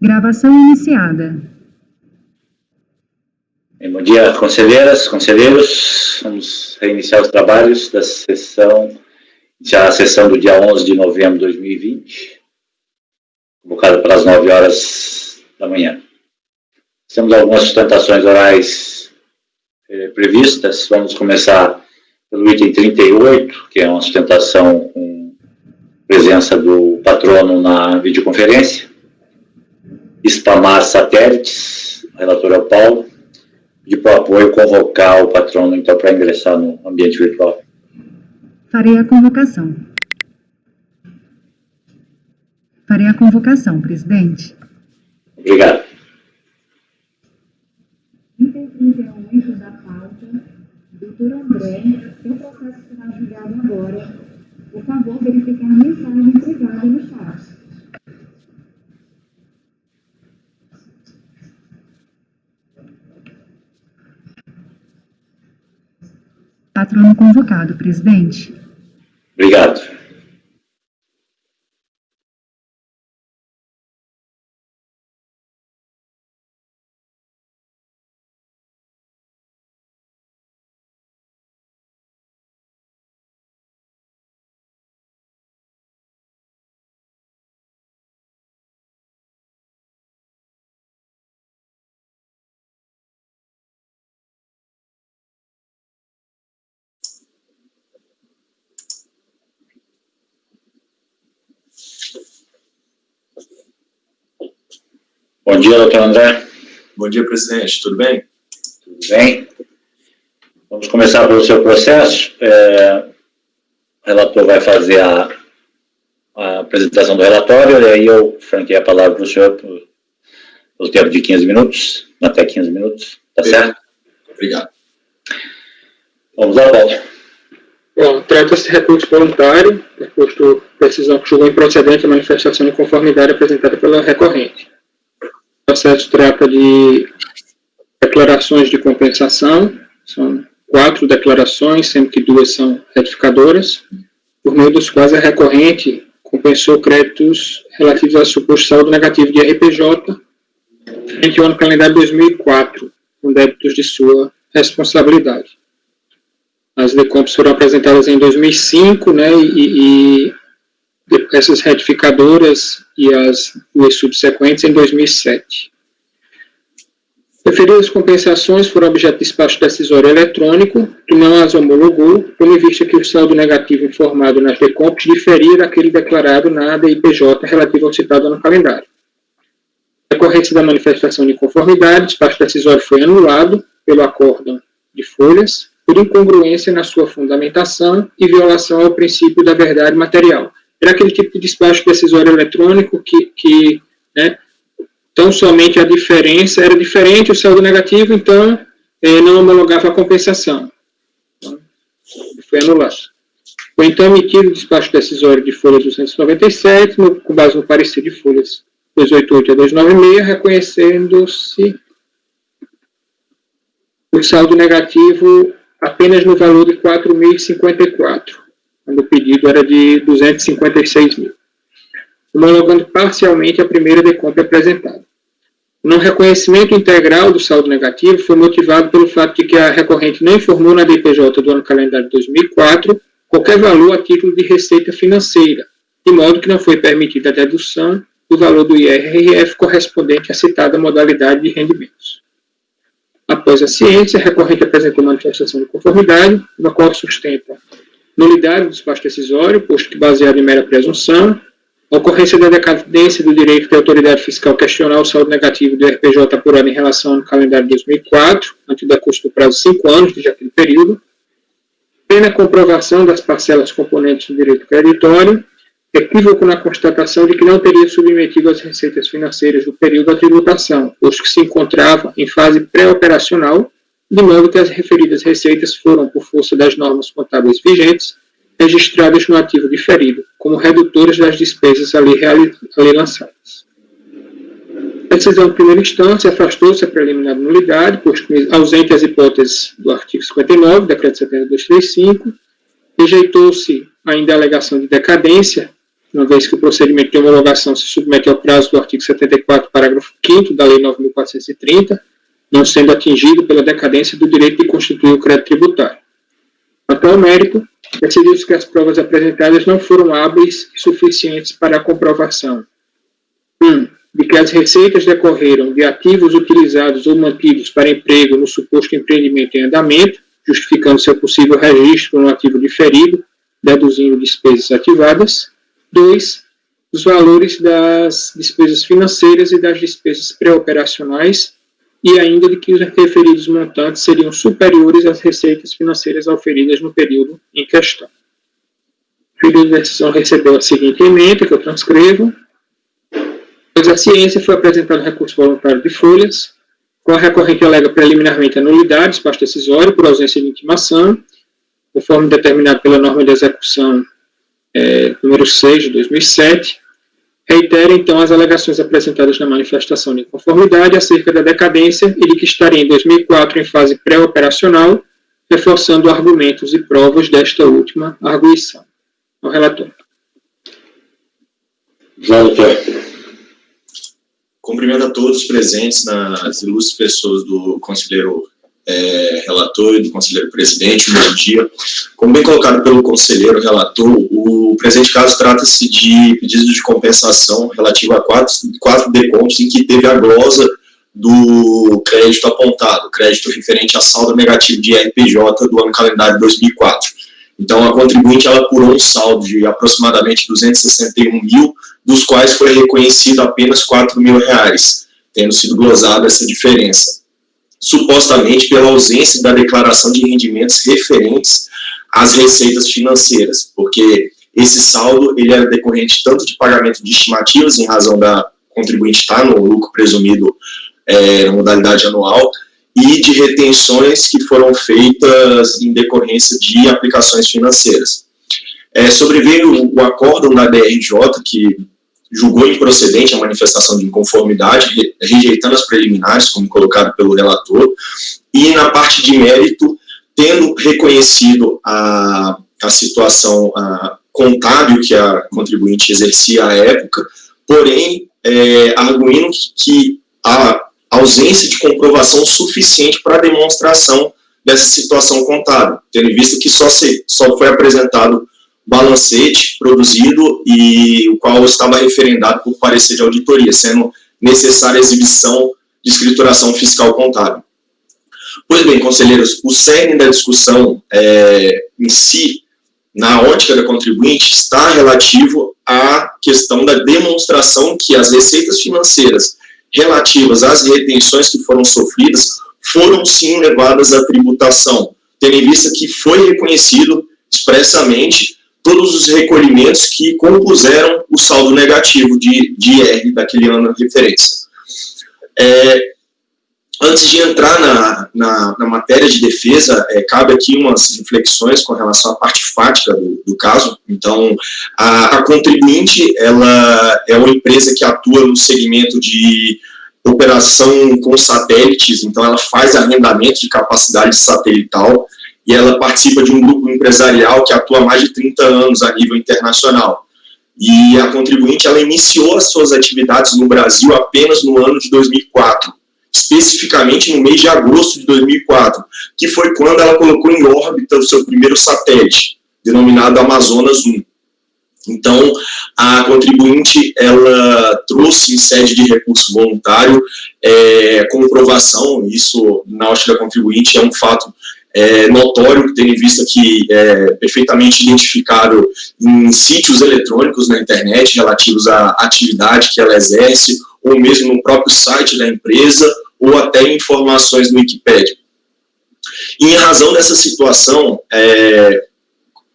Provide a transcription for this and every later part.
Gravação iniciada. Bom dia, conselheiras, conselheiros. Vamos reiniciar os trabalhos da sessão, já a sessão do dia 11 de novembro de 2020, convocada para as 9 horas da manhã. Temos algumas sustentações orais previstas. Vamos começar pelo item 38, que é uma sustentação com presença do patrono na videoconferência. Spamar satélites, o relator é o Paulo, e por apoio convocar o patrono, então, para ingressar no ambiente virtual. Farei a convocação. Farei a convocação, presidente. Obrigado. Item 38 da pauta, doutor André, seu processo será julgado agora. Por favor, verificar a mensagem empregada no chat. Patrono convocado, presidente. Obrigado. Bom dia, doutor André. Bom dia, presidente. Tudo bem? Tudo bem? Vamos começar pelo seu processo. O relator vai fazer a apresentação do relatório, e aí eu franqueei a palavra para o senhor pelo tempo de 15 minutos, até 15 minutos. Tá certo? Obrigado. Vamos lá, Paulo. Bom, trata-se de recurso voluntário, posto decisão que julgou improcedente a manifestação de conformidade apresentada pela recorrente. O processo trata de declarações de compensação, são 4 declarações, sendo que 2 são retificadoras, por meio dos quais a recorrente compensou créditos relativos ao suposto saldo negativo de RPJ frente ao ano calendário 2004, com débitos de sua responsabilidade. As decompos foram apresentadas em 2005, né, e essas retificadoras e as 2 subsequentes em 2007. Referidas compensações foram objeto de despacho decisório eletrônico, que não as homologou, tendo em vista que o saldo negativo informado nas decompos diferia daquele declarado na ADIPJ relativo ao citado ano calendário. Na decorrência da manifestação de conformidade, o despacho decisório foi anulado pelo acórdão de folhas, por incongruência na sua fundamentação e violação ao princípio da verdade material. Era aquele tipo de despacho decisório eletrônico que tão somente a diferença era diferente, o saldo negativo, então não homologava a compensação. Então, foi anulado. Foi então emitido o despacho decisório de folha 297, com base no parecer de folhas 288 a 296, reconhecendo-se o saldo negativo apenas no valor de 4.054, quando o pedido era de 256 mil, homologando parcialmente a primeira decompra apresentada. O não reconhecimento integral do saldo negativo foi motivado pelo fato de que a recorrente não informou na DPJ do ano calendário de 2004 qualquer valor a título de receita financeira, de modo que não foi permitida a dedução do valor do IRRF correspondente à citada modalidade de rendimentos. Após a ciência, a recorrente apresentou manifestação de conformidade, na qual sustenta nulidade do despacho decisório, posto que baseado em mera presunção, a ocorrência da decadência do direito da autoridade fiscal questionar o saldo negativo do RPJ apurado em relação ao calendário de 2004, antes do decurso do prazo de 5 anos desde aquele período, plena comprovação das parcelas componentes do direito creditório, equívoco na constatação de que não teria submetido as receitas financeiras do período da tributação, posto que se encontrava em fase pré-operacional, de modo que as referidas receitas foram, por força das normas contábeis vigentes, registradas no ativo diferido, como redutoras das despesas ali lançadas. A decisão de primeira instância afastou-se a preliminar de nulidade, posto que, ausente as hipóteses do artigo 59, decreto 7235, rejeitou-se ainda a alegação de decadência, uma vez que o procedimento de homologação se submete ao prazo do artigo 74, parágrafo 5º da Lei 9.430, não sendo atingido pela decadência do direito de constituir o crédito tributário. Quanto ao mérito, decidiu-se que as provas apresentadas não foram hábeis e suficientes para a comprovação. 1. De que as receitas decorreram de ativos utilizados ou mantidos para emprego no suposto empreendimento em andamento, justificando seu possível registro no ativo diferido, deduzindo despesas ativadas. 2. Os valores das despesas financeiras e das despesas pré-operacionais, e ainda de que os referidos montantes seriam superiores às receitas financeiras auferidas no período em questão. O pedido de decisão recebeu a seguinte emenda, que eu transcrevo. Pois a ciência foi apresentado recurso voluntário de folhas, com a recorrente alega preliminarmente a nulidade, espaço decisório, por ausência de intimação, conforme determinado pela norma de execução número 6 de 2007, reitera, então, as alegações apresentadas na manifestação de inconformidade acerca da decadência e de que estaria em 2004 em fase pré-operacional, reforçando argumentos e provas desta última arguição. Ao relator. Cumprimento a todos os presentes, nas ilustres pessoas do conselheiro relator e do conselheiro presidente, bom dia. Como bem colocado pelo conselheiro relator, o presente caso trata-se de pedido de compensação relativo a quatro decontos em que teve a glosa do crédito apontado, crédito referente a saldo negativo de RPJ do ano calendário 2004. Então, a contribuinte ela apurou um saldo de aproximadamente 261 mil, dos quais foi reconhecido apenas R$ 4.000, tendo sido glosada essa diferença, supostamente pela ausência da declaração de rendimentos referentes às receitas financeiras, porque esse saldo ele era decorrente tanto de pagamento de estimativas, em razão da contribuinte estar no lucro presumido na modalidade anual, e de retenções que foram feitas em decorrência de aplicações financeiras. Sobreveio o acórdão da DRJ, que julgou improcedente a manifestação de inconformidade, rejeitando as preliminares, como colocado pelo relator, e na parte de mérito, tendo reconhecido a situação contábil que a contribuinte exercia à época, porém, arguindo que a ausência de comprovação suficiente para a demonstração dessa situação contábil, tendo em vista que só foi apresentado balancete produzido e o qual estava referendado por parecer de auditoria, sendo necessária a exibição de escrituração fiscal contábil. Pois bem, conselheiros, o cerne da discussão em si, na ótica da contribuinte, está relativo à questão da demonstração que as receitas financeiras relativas às retenções que foram sofridas foram sim levadas à tributação, tendo em vista que foi reconhecido expressamente todos os recolhimentos que compuseram o saldo negativo de IR daquele ano de referência. Antes de entrar na matéria de defesa, cabe aqui umas reflexões com relação à parte fática do caso. Então, a contribuinte ela é uma empresa que atua no segmento de operação com satélites, então ela faz arrendamento de capacidade satelital e ela participa de um grupo empresarial que atua há mais de 30 anos a nível internacional. E a contribuinte ela iniciou as suas atividades no Brasil apenas no ano de 2004. Especificamente no mês de agosto de 2004, que foi quando ela colocou em órbita o seu primeiro satélite, denominado Amazonas 1. Então, a contribuinte, ela trouxe em sede de recurso voluntário comprovação, isso na ótica da contribuinte é um fato notório, tendo em vista que é perfeitamente identificado em sítios eletrônicos na internet relativos à atividade que ela exerce, ou mesmo no próprio site da empresa, ou até informações no Wikipédia. E em razão dessa situação,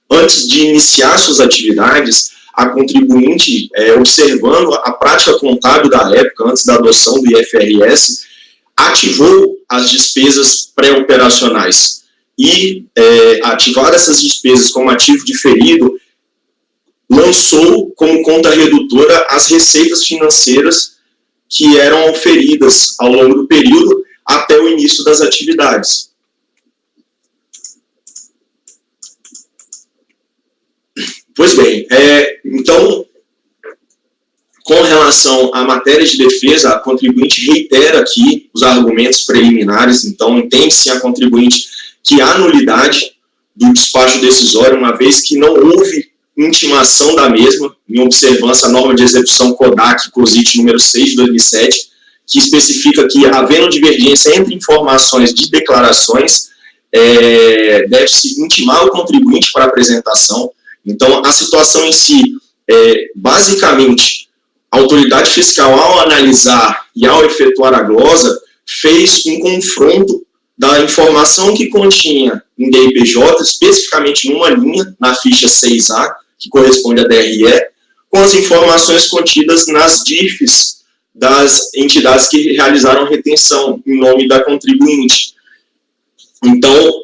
antes de iniciar suas atividades, a contribuinte, observando a prática contábil da época, antes da adoção do IFRS, ativou as despesas pré-operacionais. E, ativar essas despesas como ativo diferido, lançou como conta redutora as receitas financeiras que eram oferidas ao longo do período até o início das atividades. Pois bem, então, Com relação à matéria de defesa, a contribuinte reitera aqui os argumentos preliminares, então entende-se a contribuinte que há nulidade do despacho decisório, uma vez que não houve intimação da mesma, em observância à norma de execução CODAC, COSIT número 6 de 2007, que especifica que, havendo divergência entre informações de declarações, deve-se intimar o contribuinte para a apresentação. Então, a situação em si, basicamente, a autoridade fiscal, ao analisar e ao efetuar a glosa, fez um confronto da informação que continha em DIPJ, especificamente numa linha, na ficha 6A, que corresponde à DRE, com as informações contidas nas DIRFs das entidades que realizaram retenção em nome da contribuinte. Então,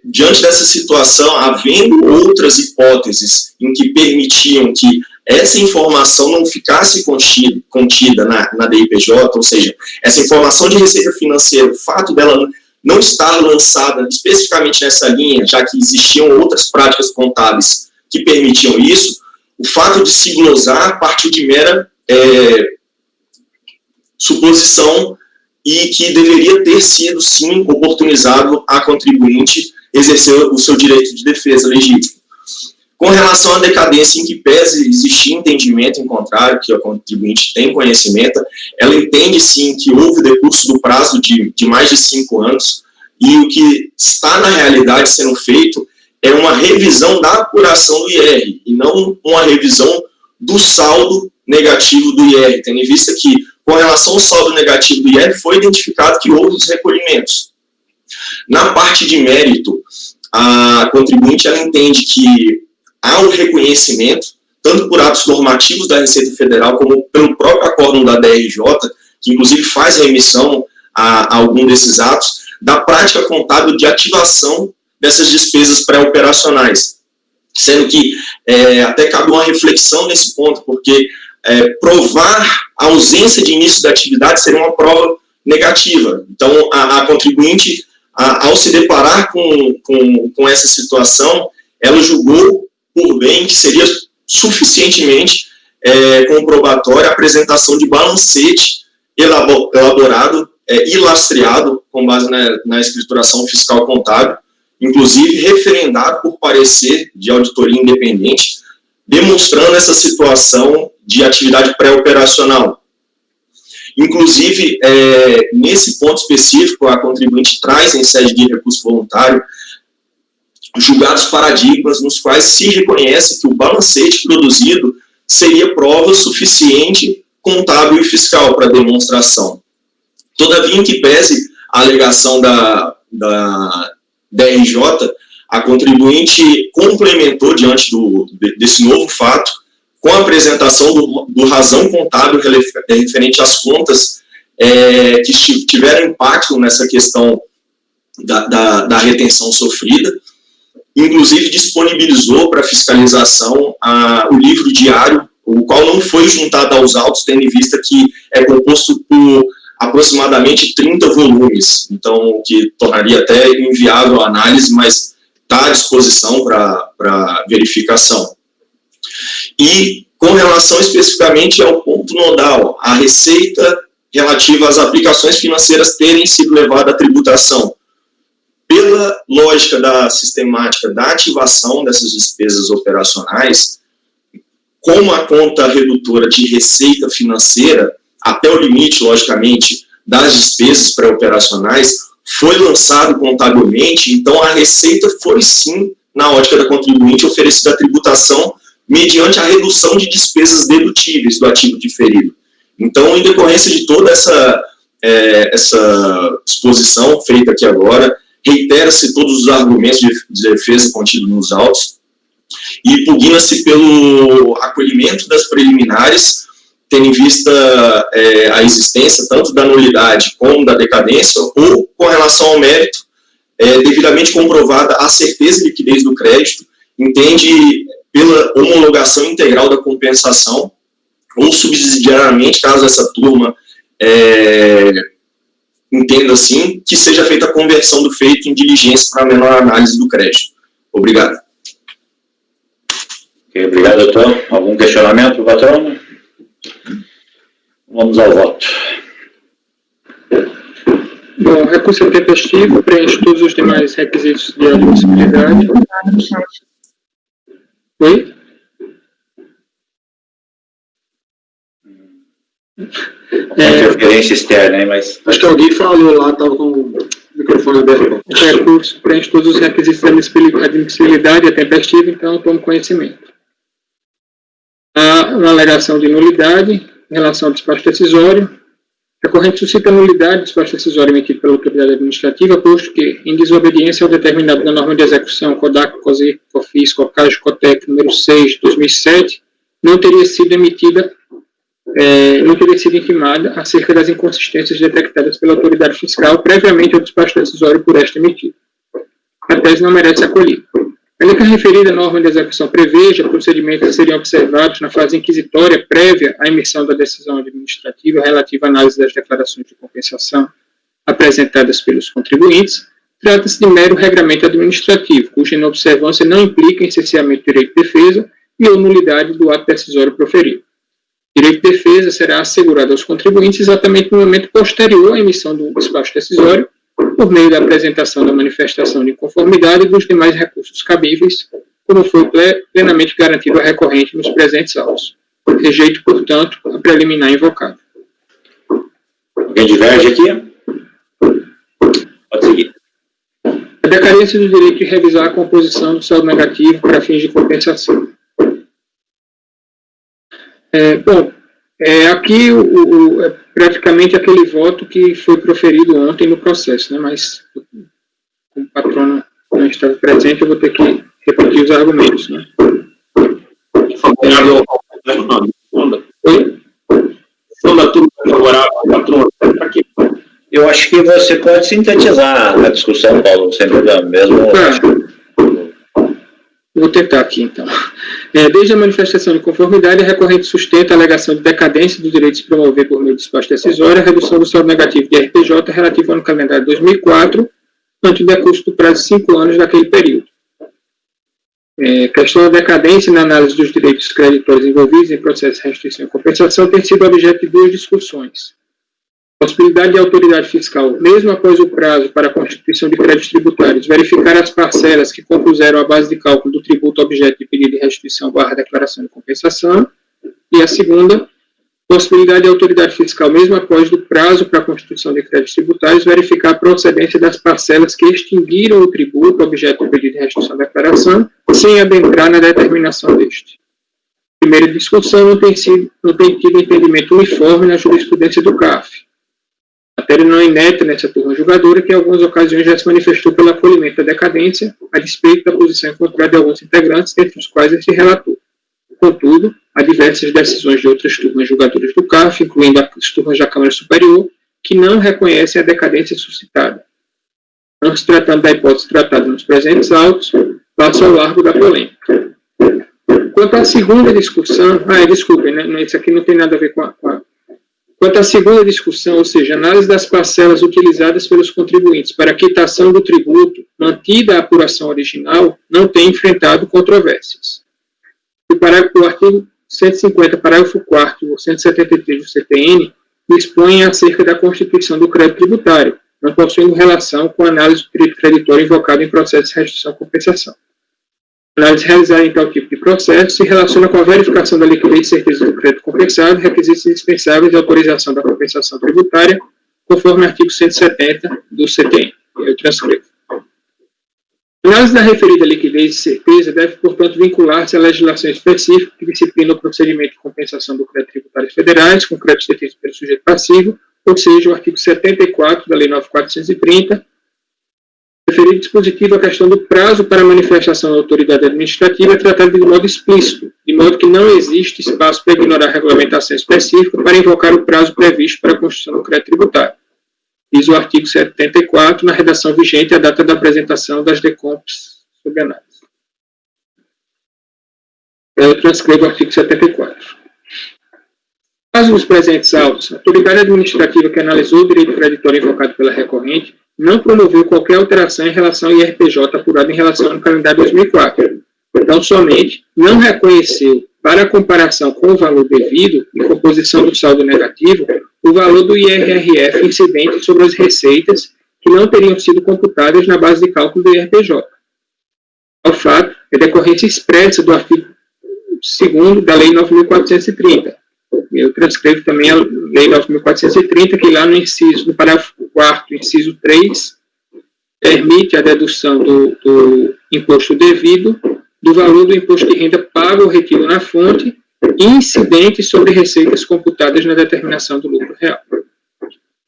diante dessa situação, havendo outras hipóteses em que permitiam que essa informação não ficasse contida na DIPJ, ou seja, essa informação de receita financeira, o fato dela não estar lançada especificamente nessa linha, já que existiam outras práticas contábeis que permitiam isso, o fato de se glosar partiu de mera suposição e que deveria ter sido, sim, oportunizado a contribuinte exercer o seu direito de defesa legítimo. Com relação à decadência, em que pese existir entendimento em contrário, que a contribuinte tem conhecimento, ela entende, sim, que houve decurso do prazo de mais de 5 anos, e o que está na realidade sendo feito é uma revisão da apuração do IR, e não uma revisão do saldo negativo do IR, tendo em vista que, com relação ao saldo negativo do IR, foi identificado que houve os recolhimentos. Na parte de mérito, a contribuinte ela entende que há o reconhecimento, tanto por atos normativos da Receita Federal, como pelo próprio acórdão da DRJ, que inclusive faz remissão a algum desses atos, da prática contábil de ativação dessas despesas pré-operacionais. Sendo que até cabe uma reflexão nesse ponto, porque provar a ausência de início da atividade seria uma prova negativa. Então, a contribuinte, ao se deparar com essa situação, ela julgou por bem que seria suficientemente comprobatória a apresentação de balancete elaborado e lastreado com base na escrituração fiscal contábil, inclusive referendado por parecer de auditoria independente, demonstrando essa situação de atividade pré-operacional. Inclusive, nesse ponto específico, a contribuinte traz em sede de recurso voluntário julgados paradigmas nos quais se reconhece que o balancete produzido seria prova suficiente contábil e fiscal para demonstração. Todavia, em que pese a alegação da DRJ, a contribuinte complementou diante desse novo fato com a apresentação do razão contábil referente às contas que tiveram impacto nessa questão da retenção sofrida. Inclusive disponibilizou para fiscalização o livro diário, o qual não foi juntado aos autos, tendo em vista que é composto por aproximadamente 30 volumes, então o que tornaria até inviável a análise, mas está à disposição para verificação. E com relação especificamente ao ponto nodal, a receita relativa às aplicações financeiras terem sido levada à tributação. Pela lógica da sistemática da ativação dessas despesas operacionais, como a conta redutora de receita financeira, até o limite, logicamente, das despesas pré-operacionais, foi lançado contabilmente, então a receita foi sim, na ótica da contribuinte, oferecida a tributação mediante a redução de despesas dedutíveis do ativo diferido. Então, em decorrência de toda essa exposição feita aqui agora, reitera-se todos os argumentos de defesa contidos nos autos e pugna-se pelo acolhimento das preliminares, tendo em vista a existência tanto da nulidade como da decadência, ou com relação ao mérito, devidamente comprovada a certeza e liquidez do crédito, entende pela homologação integral da compensação, ou subsidiariamente, caso essa turma entenda assim, que seja feita a conversão do feito em diligência para a menor análise do crédito. Obrigado. Okay, obrigado, doutor. Algum questionamento, patrão? Vamos ao voto. Bom, recurso tempestivo preenche todos os demais requisitos de admissibilidade. Oi? Interferência externa, hein, mas... Acho que alguém falou lá, estava com o microfone aberto. O recurso preenche todos os requisitos de admissibilidade, é tempestivo, então eu tomo conhecimento. Há uma alegação de nulidade em relação ao despacho decisório. A recorrente suscita a nulidade do despacho decisório emitido pela autoridade administrativa, posto que, em desobediência ao determinado na norma de execução CODAC, COSIC, COFIS, COCAG, COTEC, número 6, de 2007, não teria sido intimada acerca das inconsistências detectadas pela autoridade fiscal previamente ao despacho decisório por esta emitida. A tese não merece acolhida. Ainda que a referida norma de execução preveja procedimentos que seriam observados na fase inquisitória prévia à emissão da decisão administrativa relativa à análise das declarações de compensação apresentadas pelos contribuintes, trata-se de mero regramento administrativo, cuja inobservância não implica em cerceamento do direito de defesa e ou nulidade do ato decisório proferido. O direito de defesa será assegurado aos contribuintes exatamente no momento posterior à emissão do despacho decisório, por meio da apresentação da manifestação de inconformidade e dos demais recursos cabíveis, como foi plenamente garantido a recorrente nos presentes autos. Rejeito, portanto, a preliminar invocada. Alguém diverge aqui? Pode seguir. A decadência do direito de revisar a composição do saldo negativo para fins de compensação. Aqui é praticamente aquele voto que foi proferido ontem no processo, né? Mas como o patrono não estava presente, eu vou ter que repetir os argumentos. Né? Favorável Oi? da turma favorável ao patrono, para quê? Eu acho que você pode sintetizar a discussão, Paulo, sem problema, mesmo. Vou tentar aqui, então. Desde a manifestação de conformidade, a recorrente sustenta a alegação de decadência do direito de se promover por meio do despacho decisório a redução do saldo negativo de RPJ relativo ao ano calendário de 2004, ante o decurso do prazo de 5 anos daquele período. Questão da decadência na análise dos direitos creditórios envolvidos em processo de restituição e compensação tem sido objeto de 2 discussões. A possibilidade de autoridade fiscal, mesmo após o prazo para a constituição de créditos tributários, verificar as parcelas que compuseram a base de cálculo do tributo objeto de pedido de restituição / declaração de compensação. E a segunda, possibilidade de autoridade fiscal, mesmo após o prazo para a constituição de créditos tributários, verificar a procedência das parcelas que extinguiram o tributo objeto de pedido de restituição / declaração, sem adentrar na determinação deste. Primeira discussão não tem tido entendimento uniforme na jurisprudência do CAF. Matéria não inédita nessa turma julgadora, que em algumas ocasiões já se manifestou pelo acolhimento da decadência, a despeito da posição encontrada de alguns integrantes, dentre os quais este relator. Contudo, há diversas decisões de outras turmas julgadoras do CAF, incluindo as turmas da Câmara Superior, que não reconhecem a decadência suscitada. Não se tratando da hipótese tratada nos presentes autos, passa ao largo da polêmica. Quanto à segunda discussão... desculpem, né? Isso aqui não tem nada a ver com a... Quanto à segunda discussão, ou seja, análise das parcelas utilizadas pelos contribuintes para a quitação do tributo, mantida a apuração original, não tem enfrentado controvérsias. O artigo 150, parágrafo 4º, ou 173 do CTN, dispõe acerca da constituição do crédito tributário, não possuindo relação com a análise do direito creditório invocado em processo de restituição e compensação. A análise realizada em tal tipo de processo se relaciona com a verificação da liquidez e certeza do crédito compensado, requisitos indispensáveis de autorização da compensação tributária, conforme o artigo 170 do CTN. Eu transcrevo. A análise da referida liquidez e certeza deve, portanto, vincular-se à legislação específica que disciplina o procedimento de compensação do crédito tributário federais, com créditos detidos pelo sujeito passivo, ou seja, o artigo 74 da Lei 9.430, referido dispositivo, a questão do prazo para manifestação da autoridade administrativa é tratada de modo explícito, de modo que não existe espaço para ignorar a regulamentação específica para invocar o prazo previsto para a constituição do crédito tributário. Diz o artigo 74, na redação vigente, a data da apresentação das decomps sob análise. Eu transcrevo o artigo 74. Caso dos presentes autos, a autoridade administrativa que analisou o direito creditório invocado pela recorrente não promoveu qualquer alteração em relação ao IRPJ apurado em relação ao calendário 2004. Então, somente não reconheceu para a comparação com o valor devido e composição do saldo negativo, o valor do IRRF incidente sobre as receitas que não teriam sido computadas na base de cálculo do IRPJ. Ao fato, é decorrência expressa do artigo 2º da Lei 9.430. Eu transcrevo também a Lei 9.430, que lá no parágrafo 4º, inciso 3, permite a dedução do imposto devido do valor do imposto de renda pago ou retido na fonte e incidente sobre receitas computadas na determinação do lucro real.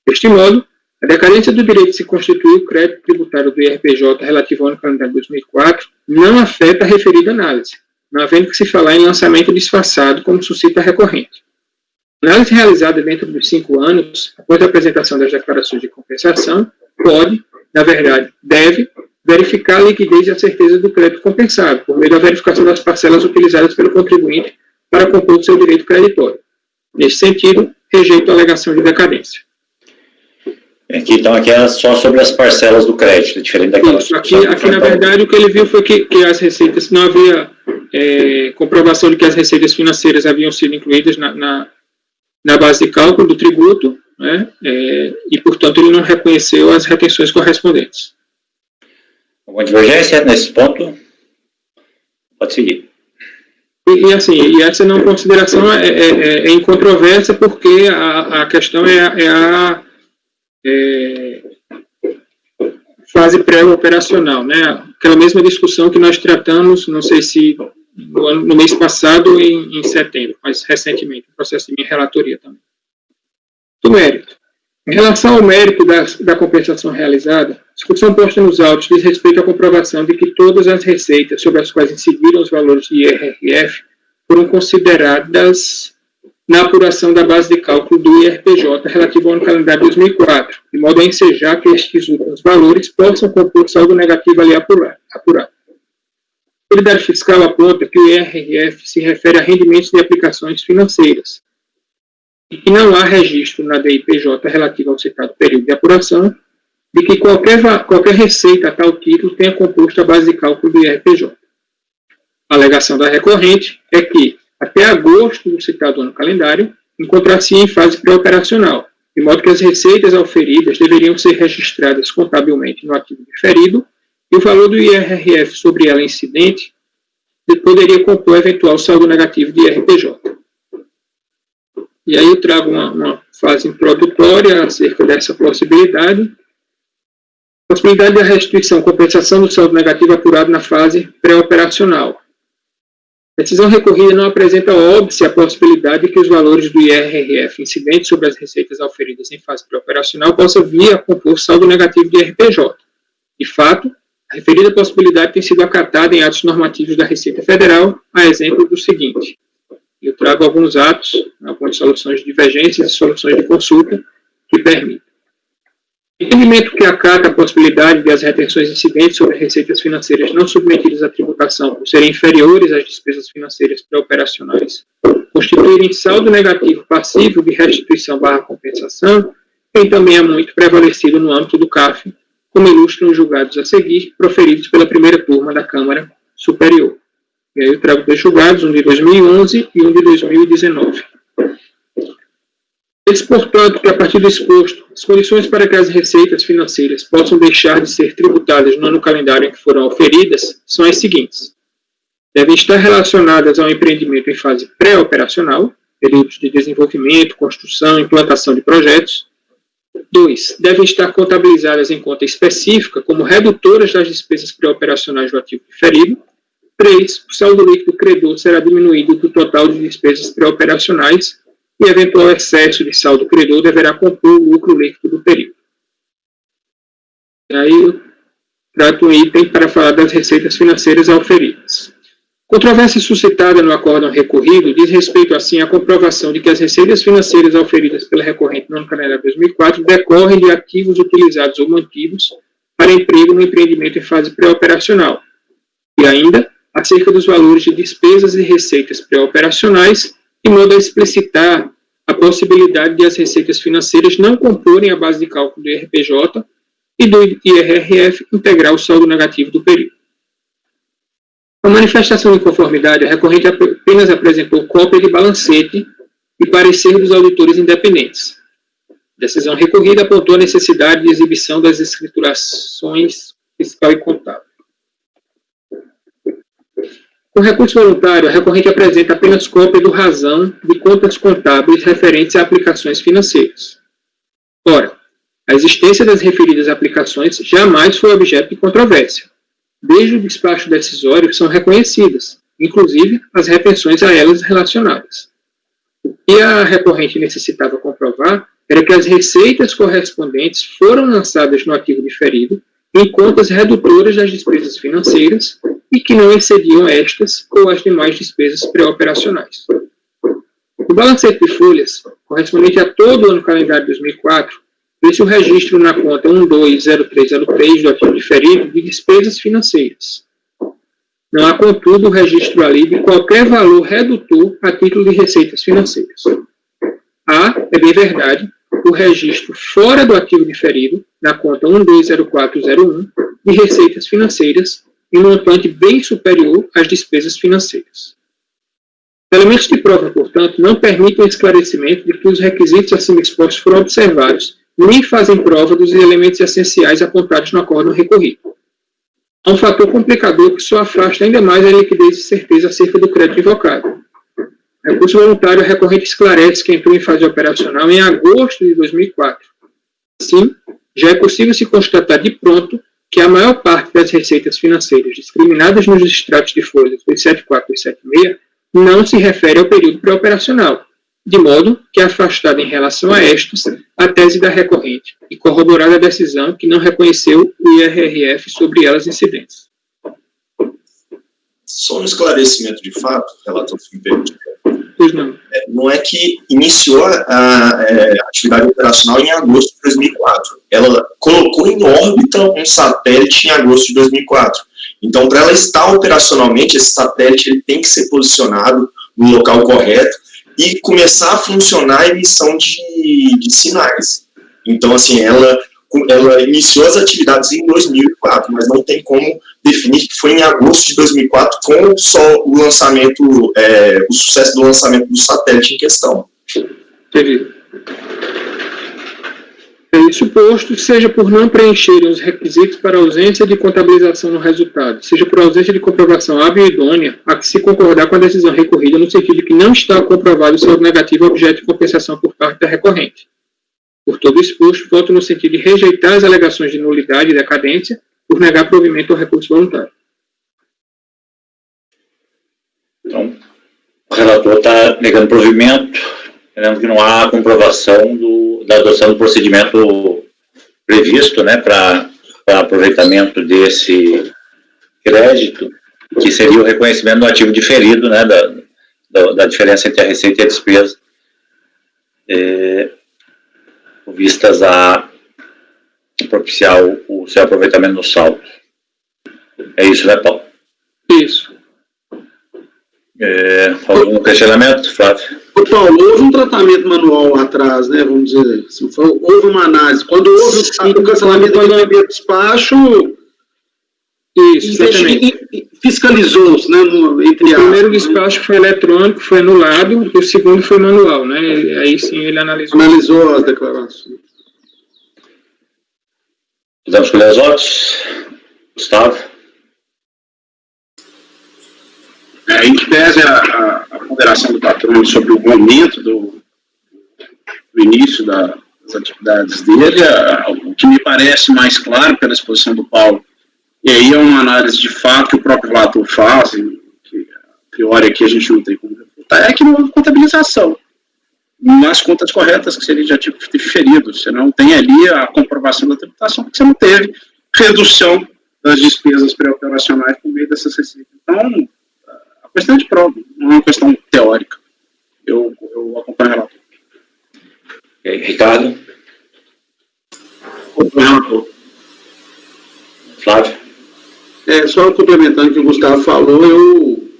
Deste modo, a decadência do direito de se constituir o crédito tributário do IRPJ relativo ao ano calendário de 2004 não afeta a referida análise, não havendo que se falar em lançamento disfarçado, como suscita a recorrente. A análise realizada dentro dos 5 anos, após a apresentação das declarações de compensação, pode, na verdade, deve, verificar a liquidez e a certeza do crédito compensado, por meio da verificação das parcelas utilizadas pelo contribuinte para compor o seu direito creditório. Nesse sentido, rejeito a alegação de decadência. Aqui é só sobre as parcelas do crédito, diferente daquela... Isso, aqui na verdade, o que ele viu foi que as receitas, não havia comprovação de que as receitas financeiras haviam sido incluídas na base de cálculo do tributo, né, e, portanto, ele não reconheceu as retenções correspondentes. Alguma divergência nesse ponto? Pode seguir. E essa não consideração é incontrovérsia, porque a questão é a fase pré-operacional, né? Aquela mesma discussão que nós tratamos, não sei se no mês passado ou em setembro, mas recentemente, no processo de minha relatoria também. Do mérito. Em relação ao mérito da compensação realizada, a discussão posta nos autos diz respeito à comprovação de que todas as receitas sobre as quais incidiram os valores de IRRF foram consideradas na apuração da base de cálculo do IRPJ relativo ao ano calendário de 2004, de modo a ensejar que estes últimos valores possam compor saldo negativo ali apurado. A autoridade fiscal aponta que o IRRF se refere a rendimentos de aplicações financeiras, e que não há registro na DIPJ relativo ao citado período de apuração de que qualquer receita a tal título tenha composto a base de cálculo do IRPJ. A alegação da recorrente é que, até agosto do citado ano calendário, encontrar-se em fase pré-operacional, de modo que as receitas auferidas deveriam ser registradas contabilmente no ativo diferido e o valor do IRRF sobre ela incidente poderia compor eventual saldo negativo de IRPJ. E aí eu trago uma fase introdutória acerca dessa possibilidade. Possibilidade da restituição, compensação do saldo negativo apurado na fase pré-operacional. A decisão recorrida não apresenta óbice a possibilidade de que os valores do IRRF incidentes sobre as receitas auferidas em fase pré-operacional possam vir a compor saldo negativo de IRPJ. De fato, a referida possibilidade tem sido acatada em atos normativos da Receita Federal, a exemplo do seguinte. Eu trago alguns atos, algumas soluções de divergência e soluções de consulta que permitem. Entendimento que acata a possibilidade de as retenções incidentes sobre receitas financeiras não submetidas à tributação por serem inferiores às despesas financeiras pré-operacionais constituírem saldo negativo passivo de restituição/compensação, tem também há muito prevalecido no âmbito do CAF, como ilustram os julgados a seguir, proferidos pela primeira turma da Câmara Superior. E aí eu trago 2 julgados, um de 2011 e um de 2019. Diz, portanto, que a partir do exposto, as condições para que as receitas financeiras possam deixar de ser tributadas no ano calendário em que foram auferidas são as seguintes. Devem estar relacionadas ao empreendimento em fase pré-operacional, períodos de desenvolvimento, construção, implantação de projetos. 2. Devem estar contabilizadas em conta específica como redutoras das despesas pré-operacionais do ativo diferido. 3. O saldo líquido credor será diminuído do total de despesas pré-operacionais e eventual excesso de saldo credor deverá compor o lucro líquido do período. E aí eu trato um item para falar das receitas financeiras auferidas. Controvérsia suscitada no acórdão recorrido diz respeito, assim, à comprovação de que as receitas financeiras auferidas pela recorrente no ano calendário 2004 decorrem de ativos utilizados ou mantidos para emprego no empreendimento em fase pré-operacional. E ainda, acerca dos valores de despesas e receitas pré-operacionais, de modo a explicitar a possibilidade de as receitas financeiras não comporem a base de cálculo do IRPJ e do IRRF integrar o saldo negativo do período. Com a manifestação de inconformidade, a recorrente apenas apresentou cópia de balancete e parecer dos auditores independentes. A decisão recorrida apontou a necessidade de exibição das escriturações fiscal e contábil. Com recurso voluntário, a recorrente apresenta apenas cópia do razão de contas contábeis referentes a aplicações financeiras. Ora, a existência das referidas aplicações jamais foi objeto de controvérsia. Desde o despacho decisório são reconhecidas, inclusive as retenções a elas relacionadas. O que a recorrente necessitava comprovar era que as receitas correspondentes foram lançadas no ativo diferido em contas redutoras das despesas financeiras e que não excediam estas ou as demais despesas pré-operacionais. No balancete de folhas, correspondente a todo o ano calendário de 2004, vê-se o registro na conta 120303 do ativo diferido de despesas financeiras. Não há, contudo, o registro ali de qualquer valor redutor a título de receitas financeiras. Há, é bem verdade, o registro fora do ativo diferido, na conta 120401, de receitas financeiras, em montante bem superior às despesas financeiras. Elementos de prova, portanto, não permitem esclarecimento de que os requisitos acima expostos foram observados, nem fazem prova dos elementos essenciais apontados no acórdão recorrido. Há um fator complicador que só afasta ainda mais a liquidez e certeza acerca do crédito invocado. O recurso voluntário recorrente esclarece que entrou em fase operacional em agosto de 2004. Assim, já é possível se constatar de pronto que a maior parte das receitas financeiras discriminadas nos extratos de folhas 274 e 276 não se refere ao período pré-operacional, de modo que é afastada em relação a estas a tese da recorrente e corroborada a decisão que não reconheceu o IRRF sobre elas incidentes. Só um esclarecimento de fato, relator Felipe. Pois não. Não é que iniciou a atividade operacional em agosto de 2004. Ela colocou em órbita um satélite em agosto de 2004. Então, para ela estar operacionalmente, esse satélite ele tem que ser posicionado no local correto e começar a funcionar a emissão de sinais. Então, assim, ela iniciou as atividades em 2004, mas não tem como definir que foi em agosto de 2004 com só o lançamento, o sucesso do lançamento do satélite em questão. Entendi. Isso posto, seja por não preencherem os requisitos para ausência de contabilização no resultado, seja por ausência de comprovação hábil e idônea, há que se concordar com a decisão recorrida no sentido de que não está comprovado o saldo negativo objeto de compensação por parte da recorrente. Por todo exposto, voto no sentido de rejeitar as alegações de nulidade e decadência por negar provimento ao recurso voluntário. Então, o relator está negando provimento, entendendo que não há comprovação da adoção do procedimento previsto, né, para aproveitamento desse crédito, que seria o reconhecimento do ativo diferido, né, da diferença entre a receita e a despesa, vistas a propiciar o seu aproveitamento no saldo. É isso, né, Paulo? Isso. Algum questionamento, Flávio? Paulo, houve um tratamento manual lá atrás, né? Vamos dizer, assim, houve uma análise. Quando houve o cancelamento do primeiro despacho, isso, exatamente. Fiscalizou-se, né? Entre o primeiro despacho foi eletrônico, foi anulado, e o segundo foi manual, né? Aí sim ele analisou. Analisou as declarações. Podemos escolher os votos? Gustavo? Em que pese a ponderação do patrão sobre o momento do início das atividades dele, o que me parece mais claro pela exposição do Paulo, e aí é uma análise de fato que o próprio relator faz, que a priori aqui a gente não tem como refutar, é que não houve contabilização nas contas corretas que seria de ativo diferido. Você não tem ali a comprovação da tributação, porque você não teve redução das despesas pré-operacionais por meio dessas receitas. Então, a questão de prova, não é uma questão teórica. Eu acompanho o relator. Ricardo? O relator. Flávio? Só complementando o que o Gustavo falou, eu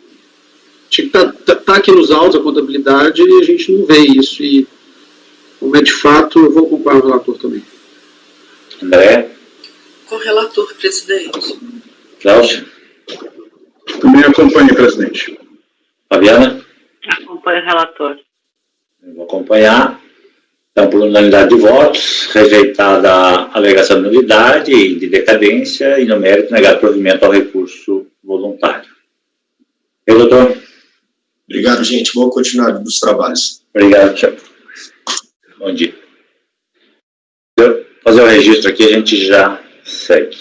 tinha que tá aqui nos autos a contabilidade e a gente não vê isso. E, como é de fato, eu vou acompanhar o relator também. André? Com o relator, presidente. Cláudio? Também acompanho, presidente. Fabiana? Acompanho o relator. Eu vou acompanhar. Então, por unanimidade de votos, rejeitada a alegação de nulidade e de decadência e, no mérito, negado provimento ao recurso voluntário. Eu, doutor? Obrigado, gente. Boa continuidade dos trabalhos. Obrigado, Tiago. Bom dia. Eu vou fazer o registro aqui, a gente já segue.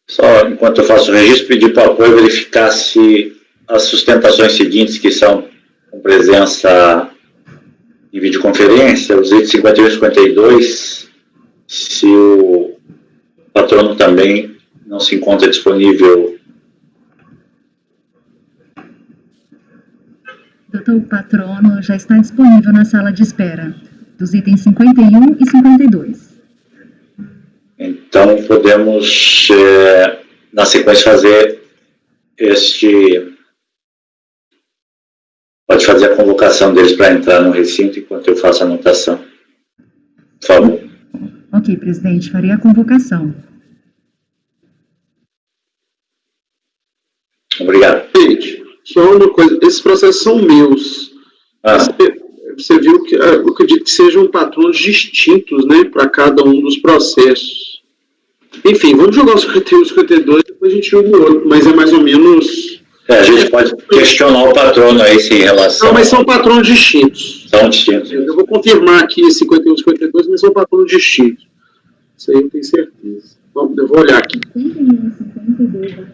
Só, enquanto eu faço o registro, pedir para o apoio verificar se as sustentações seguintes, que são com presença em videoconferência, os itens 51 e 52, se o patrono também não se encontra disponível. Doutor, o patrono já está disponível na sala de espera, dos itens 51 e 52. Então, podemos, na sequência, fazer pode fazer a convocação deles para entrar no recinto enquanto eu faço a anotação. Por favor. Ok, presidente, farei a convocação. Obrigado. Gente, só uma coisa, esses processos são meus. Você viu que eu acredito que sejam patronos distintos, né, para cada um dos processos. Enfim, vamos jogar os 51 e 52, depois a gente joga o outro, mas é mais ou menos... A gente pode questionar o patrono aí se em relação... Não, mas são patronos distintos. São distintos. Eu vou confirmar aqui 51 e 52, mas são patronos distintos. Isso aí eu tenho certeza. Vamos, eu vou olhar aqui.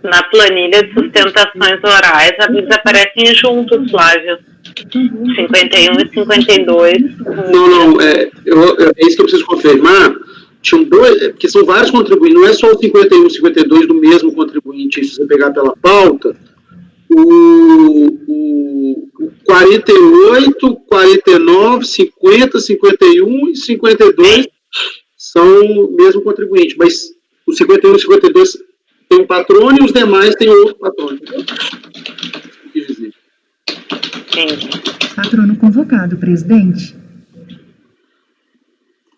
Na planilha de sustentações orais, eles aparecem juntos, Flávio. 51 e 52. Não, é isso que eu preciso confirmar. Tinham dois, porque são vários contribuintes, não é só o 51 e 52 do mesmo contribuinte, se você pegar pela pauta, o 48, 49, 50, 51 e 52 são o mesmo contribuinte, mas o 51 e 52 tem um patrono e os demais têm outro patrono. Quer dizer. Patrono convocado, presidente.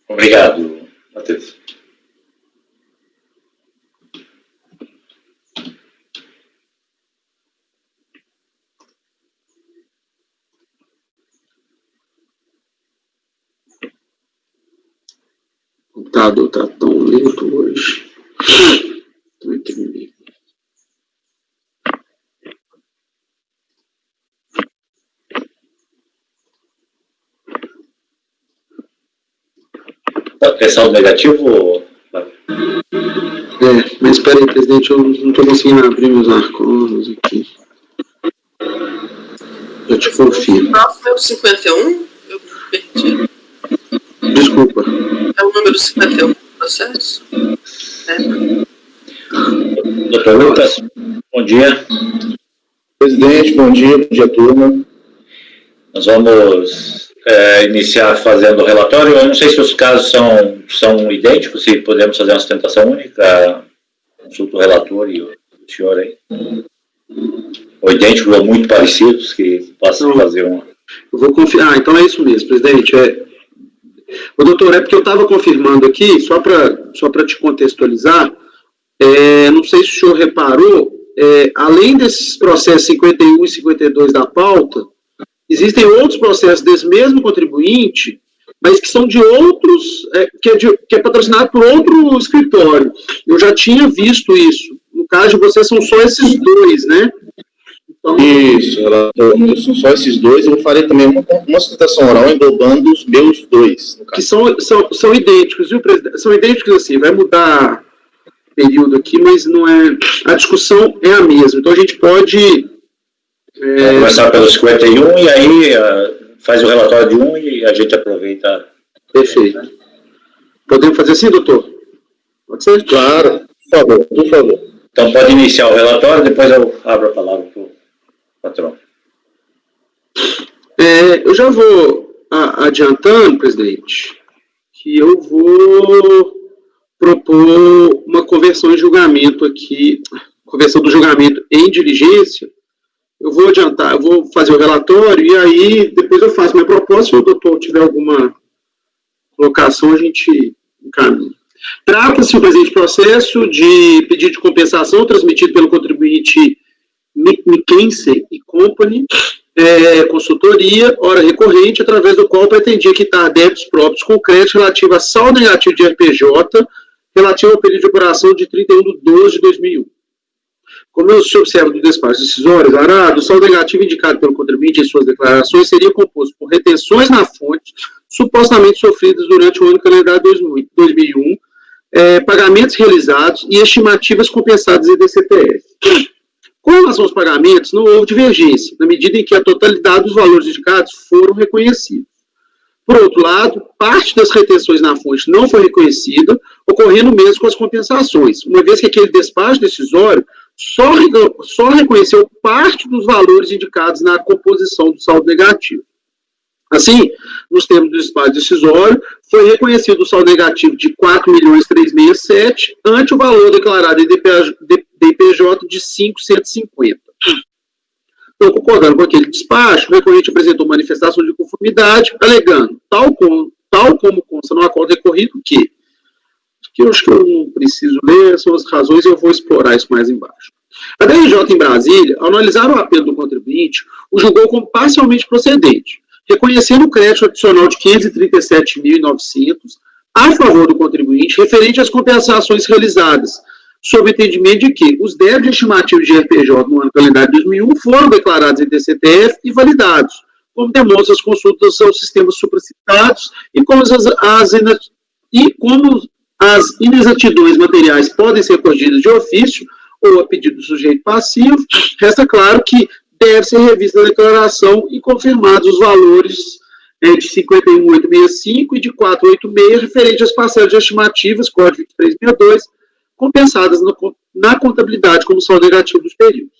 Obrigado, Matheus. O computador está tão lento hoje. Não entendi. Ressalvo negativo? Mas espera aí, presidente, eu não estou conseguindo abrir meus arconos aqui. Eu te confirmo. Qual é o 51? Eu perdi. Desculpa. É o número 51 do processo? Doutor Lucas, bom dia. Presidente, bom dia, turma. Nós vamos iniciar fazendo o relatório. Eu não sei se os casos são idênticos, se podemos fazer uma sustentação única. Consulto o relator e o senhor aí. Ou idênticos ou muito parecidos, que possam fazer uma... Eu vou confirmar. Então é isso mesmo, presidente. O doutor, é porque eu estava confirmando aqui, só para te contextualizar, não sei se o senhor reparou, além desses processos 51 e 52 da pauta, existem outros processos desse mesmo contribuinte, mas que são de outros, que é patrocinado por outro escritório. Eu já tinha visto isso. No caso de vocês, são só esses dois, né? Então, isso, são só esses dois. Eu farei também uma sustentação oral englobando os meus dois. No caso. Que são idênticos, viu, presidente? São idênticos assim, vai mudar período aqui, mas não é... A discussão é a mesma. Então, a gente pode... Vamos começar pelo 51 e aí faz o relatório de um e a gente aproveita. Perfeito. Podemos fazer assim, doutor? Pode ser? Claro, por favor. Então pode iniciar o relatório, depois eu abro a palavra para o patrão. Eu já vou adiantando, presidente, que eu vou propor uma conversão em julgamento aqui, conversão do julgamento em diligência, eu vou adiantar, eu vou fazer o relatório e aí depois eu faço minha proposta. Se o doutor tiver alguma colocação, a gente encaminha. Trata-se o presente processo de pedido de compensação transmitido pelo contribuinte McKinsey & Company, consultoria, hora recorrente, através do qual pretendia quitar débitos próprios com crédito relativo a saldo negativo de RPJ, relativo ao período de operação de 31/12/2001. Como se observa do despacho decisório, o saldo negativo indicado pelo contribuinte em suas declarações seria composto por retenções na fonte, supostamente sofridas durante o ano calendário 2001, pagamentos realizados e estimativas compensadas em DCTF. Com relação aos pagamentos, não houve divergência, na medida em que a totalidade dos valores indicados foram reconhecidos. Por outro lado, parte das retenções na fonte não foi reconhecida, ocorrendo mesmo com as compensações, uma vez que aquele despacho decisório só reconheceu parte dos valores indicados na composição do saldo negativo. Assim, nos termos do despacho decisório, foi reconhecido o saldo negativo de 4.367.000 ante o valor declarado em DPJ de 5.150. Então, concordando com aquele despacho, o recorrente apresentou manifestação de conformidade, alegando, tal como consta no acordo recorrido, que eu acho que eu não preciso ler, são as razões, eu vou explorar isso mais embaixo. A DRJ em Brasília, ao analisar o apelo do contribuinte, o julgou como parcialmente procedente, reconhecendo o crédito adicional de 537.900 a favor do contribuinte, referente às compensações realizadas, sob entendimento de que os débitos estimativos de RPJ no ano calendário 2001 foram declarados em DCTF e validados, como demonstram as consultas aos sistemas supracitados e como as inexatidões materiais podem ser corrigidas de ofício ou a pedido do sujeito passivo, resta claro que deve ser revista a declaração e confirmados os valores de 51.865 e de 486 referente às parcelas estimativas, código 2362, compensadas na contabilidade como saldo negativo dos períodos.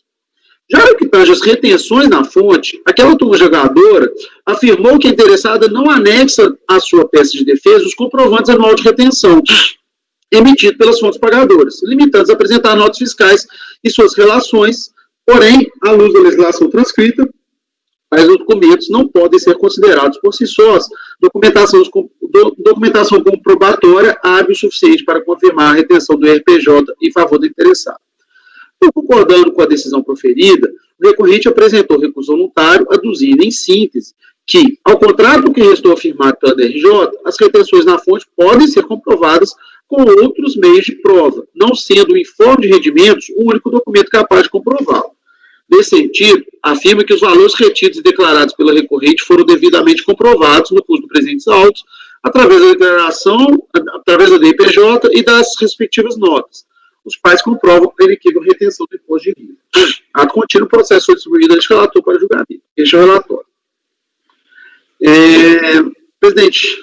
Já no que tange as retenções na fonte, aquela turma jogadora afirmou que a interessada não anexa à sua peça de defesa os comprovantes anual de retenção emitido pelas fontes pagadoras, limitando-se a apresentar notas fiscais e suas relações, porém, à luz da legislação transcrita, tais documentos não podem ser considerados por si sós documentação comprobatória hábil o suficiente para confirmar a retenção do RPJ em favor do interessado. Então, concordando com a decisão proferida, o recorrente apresentou recurso voluntário, aduzindo, em síntese, que, ao contrário do que restou afirmado pela DRJ, as retenções na fonte podem ser comprovadas com outros meios de prova, não sendo o informe de rendimentos o único documento capaz de comprová-lo. Nesse sentido, afirma que os valores retidos e declarados pela recorrente foram devidamente comprovados no curso do presentes autos, através da declaração, através da DPJ e das respectivas notas, os quais comprovam a inequívoca retenção do imposto de renda. Ato contínuo, o processo foi distribuído este relator para julgamento. Este é o relatório. Presidente,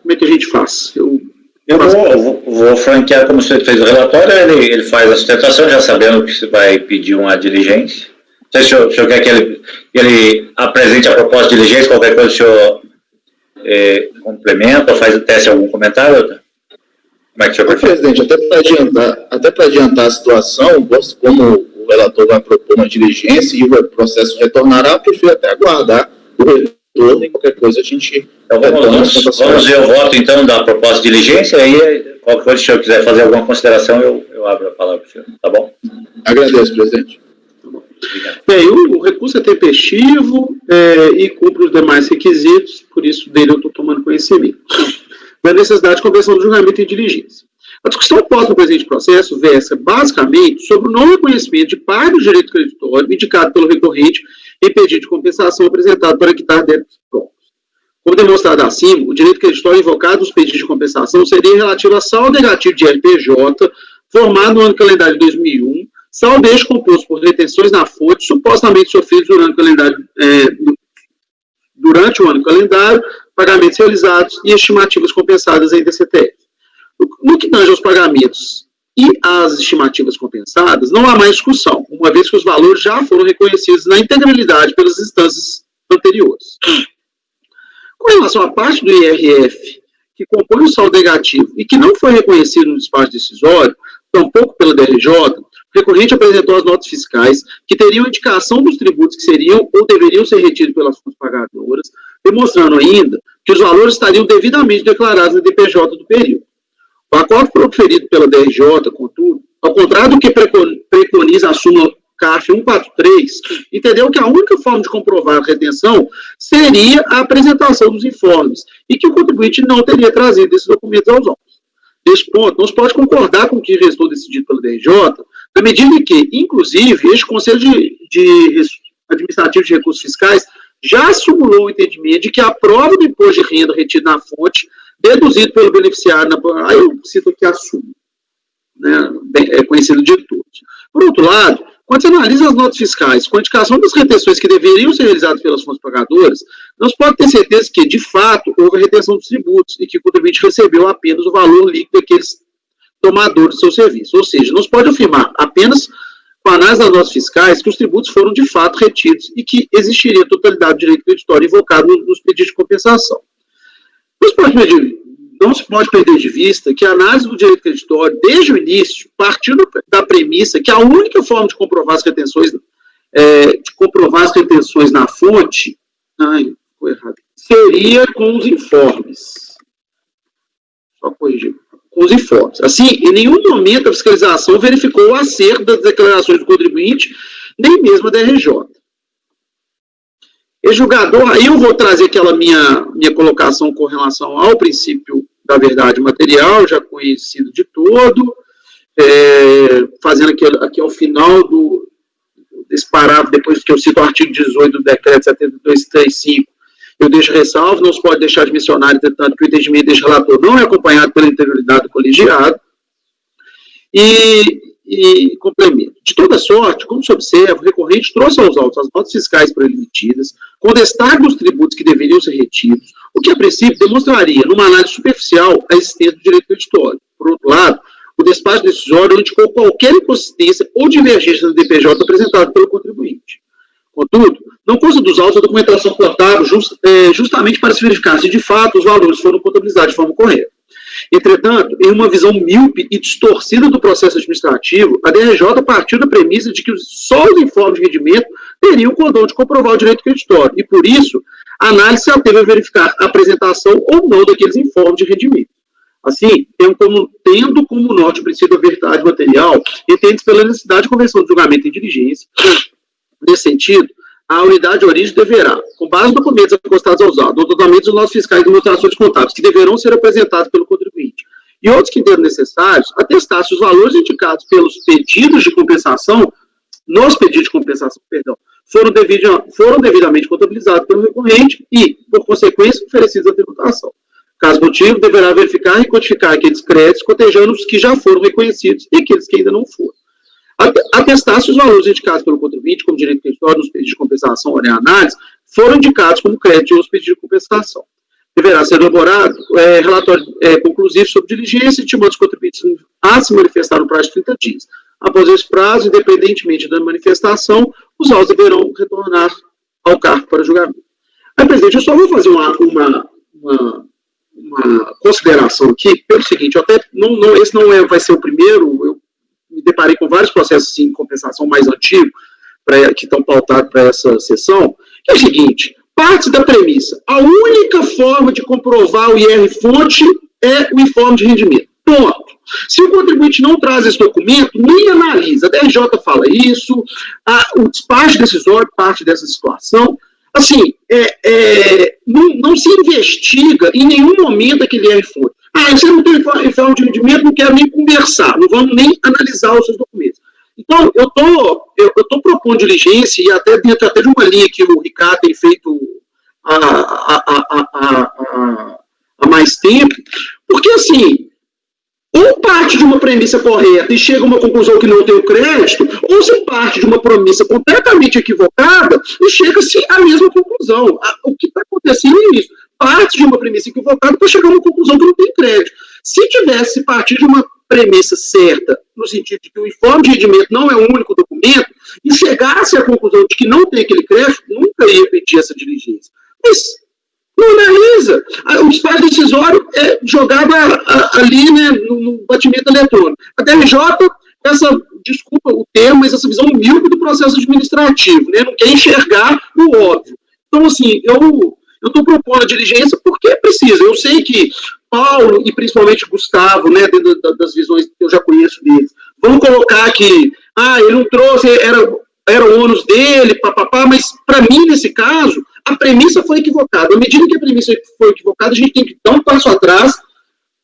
como é que a gente faz? Eu vou franquear como você fez o relatório, ele faz a sustentação, já sabendo que você vai pedir uma diligência. Não sei se o senhor quer que ele apresente a proposta de diligência, qualquer coisa o senhor complementa ou faz teste algum comentário? Como é que o senhor prefere? Presidente, até para adiantar a situação, como o relator vai propor uma diligência e o processo retornará, eu prefiro até aguardar o retorno e qualquer coisa a gente... Então vamos ver o voto então da proposta de diligência, aí qualquer coisa, se o senhor quiser fazer alguma consideração, eu abro a palavra para o senhor, tá bom? Agradeço, presidente. Bem, o recurso é tempestivo e cumpre os demais requisitos, por isso dele eu estou tomando conhecimento. Da necessidade de conversão do julgamento em diligência. A discussão posta no presente processo versa basicamente sobre o não reconhecimento de parte do direito creditório indicado pelo recorrente em pedido de compensação apresentado para quitar débitos próprios. Como demonstrado acima, o direito creditório invocado nos pedidos de compensação seria relativo a saldo negativo de RPJ formado no ano calendário de 2001, saldo este composto por retenções na fonte supostamente sofridos durante o ano calendário, pagamentos realizados e estimativas compensadas em DCTF. No que tange aos pagamentos e às estimativas compensadas, não há mais discussão, uma vez que os valores já foram reconhecidos na integralidade pelas instâncias anteriores. Com relação à parte do IRF, que compõe o saldo negativo e que não foi reconhecido no despacho decisório, tampouco pela DRJ, o recorrente apresentou as notas fiscais que teriam indicação dos tributos que seriam ou deveriam ser retidos pelas fontes pagadoras, demonstrando ainda que os valores estariam devidamente declarados na DPJ do período. O acordo proferido pela DRJ, contudo, ao contrário do que preconiza a súmula CARF 143, entendeu que a única forma de comprovar a retenção seria a apresentação dos informes e que o contribuinte não teria trazido esses documentos aos autos. Neste ponto, não se pode concordar com o que restou decidido pela DRJ, na medida em que, inclusive, este Conselho Administrativo de Recursos Fiscais já simulou o entendimento de que a prova do imposto de renda retido na fonte, deduzido pelo beneficiário, aí eu cito aqui a súmula, né, é conhecido de todos. Por outro lado, quando se analisa as notas fiscais com a indicação das retenções que deveriam ser realizadas pelas fontes pagadoras, não se pode ter certeza que, de fato, houve a retenção dos tributos e que o contribuinte recebeu apenas o valor líquido daqueles tomadores do seu serviço. Ou seja, não se pode afirmar apenas com a análise das notas fiscais que os tributos foram, de fato, retidos e que existiria a totalidade do direito creditório invocado nos pedidos de compensação. Não se pode perder de vista que a análise do direito creditório, desde o início, partiu da premissa que a única forma de comprovar as retenções, na fonte, seria com os informes. Só corrigir. Com os informes. Assim, em nenhum momento a fiscalização verificou o acerto das declarações do contribuinte, nem mesmo a DRJ. E julgador, aí eu vou trazer aquela minha colocação com relação ao princípio da verdade material, já conhecido de todo, fazendo aqui ao final desse parágrafo, depois que eu cito o artigo 18 do decreto 7235, eu deixo ressalvo, não se pode deixar de mencionar, entretanto, que o entendimento deste relator não é acompanhado pela interioridade do colegiado, e complemento. De toda sorte, como se observa, o recorrente trouxe aos autos as notas fiscais por ele emitidas, com destaque dos tributos que deveriam ser retidos, o que, a princípio, demonstraria, numa análise superficial, a existência do direito creditório. Por outro lado, o despacho decisório não indicou qualquer inconsistência ou divergência do DPJ apresentado pelo contribuinte. Contudo, não consta dos autos a documentação contábil justamente para se verificar se, de fato, os valores foram contabilizados de forma correta. Entretanto, em uma visão míope e distorcida do processo administrativo, a DRJ partiu da premissa de que só os informes de rendimento teriam o condão de comprovar o direito creditório, e, por isso, a análise se ateve a verificar a apresentação ou não daqueles informes de rendimento. Assim, tendo como norte o princípio da verdade material, entende-se pela necessidade de conversão de julgamento em diligência. Nesse sentido, a unidade de origem deverá, com base nos documentos encostados aos autos, notadamente dos notas fiscais e demonstrações contábeis, que deverão ser apresentados pelo contribuinte, e outros que entendam necessários, atestar se os valores indicados pelos pedidos de compensação, foram devidamente contabilizados pelo recorrente e, por consequência, oferecidos à tributação. Caso motivo, deverá verificar e quantificar aqueles créditos, cotejando os que já foram reconhecidos e aqueles que ainda não foram. Atestar se os valores indicados pelo contribuinte como direito creditório nos pedidos de compensação ou em análise foram indicados como crédito nos pedidos de compensação. Deverá ser elaborado relatório conclusivo sobre diligência, intimando os contribuintes a se manifestar no prazo de 30 dias. Após esse prazo, independentemente da manifestação, os autos deverão retornar ao cargo para julgamento. Aí, presidente, eu só vou fazer uma consideração aqui, pelo seguinte, esse não vai ser o primeiro, eu me deparei com vários processos de compensação mais antigos, que estão pautados para essa sessão, que é o seguinte, parte da premissa, a única forma de comprovar o IR-fonte é o informe de rendimento. Ponto. Se o contribuinte não traz esse documento, nem analisa. A DRJ fala isso, o despacho decisório parte dessa situação. Assim, não se investiga em nenhum momento aquele IR-fonte. Você não tem informe de rendimento, não quero nem conversar, não vamos nem analisar os seus documentos. Então, eu tô propondo diligência, e até dentro de uma linha que o Ricardo tem feito há mais tempo, porque, assim, ou parte de uma premissa correta e chega a uma conclusão que não tem o crédito, ou se parte de uma premissa completamente equivocada e chega-se à mesma conclusão. O que está acontecendo é isso. Parte de uma premissa equivocada para chegar a uma conclusão que não tem crédito. Se tivesse partido de uma premissa certa, no sentido de que o informe de rendimento não é o único documento, e chegasse à conclusão de que não tem aquele crédito, nunca ia pedir essa diligência. Mas não analisa. O despacho decisório é jogado ali, né, no batimento eletrônico. A DRJ desculpa o termo, mas essa visão míope do processo administrativo, né? Não quer enxergar o óbvio. Então, assim, eu estou propondo a diligência porque precisa. Eu sei que Paulo e principalmente Gustavo, né, dentro das visões que eu já conheço deles, vão colocar que, ele não trouxe, era o ônus dele, papapá, mas para mim, nesse caso, a premissa foi equivocada. À medida que a premissa foi equivocada, a gente tem que dar um passo atrás,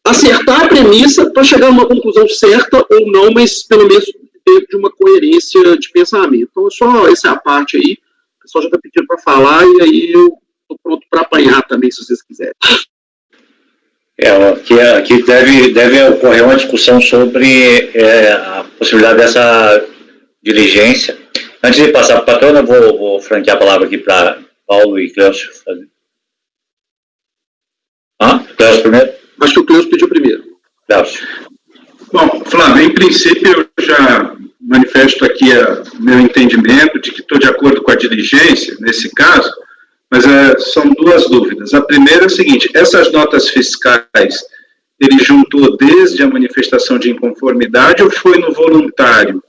acertar a premissa para chegar a uma conclusão certa ou não, mas pelo menos dentro de uma coerência de pensamento. Então, só essa é a parte aí. O pessoal já está pedindo para falar e aí eu estou pronto para apanhar também, se vocês quiserem. Aqui deve ocorrer uma discussão sobre a possibilidade dessa diligência. Antes de passar para a patrona, vou franquear a palavra aqui para Paulo e Cléucio. Cléucio primeiro? Acho que o Cléucio pediu primeiro. Cléucio. Bom, Flávio, em princípio eu já manifesto aqui o meu entendimento de que estou de acordo com a diligência, nesse caso, mas são duas dúvidas. A primeira é a seguinte: essas notas fiscais, ele juntou desde a manifestação de inconformidade ou foi no voluntário?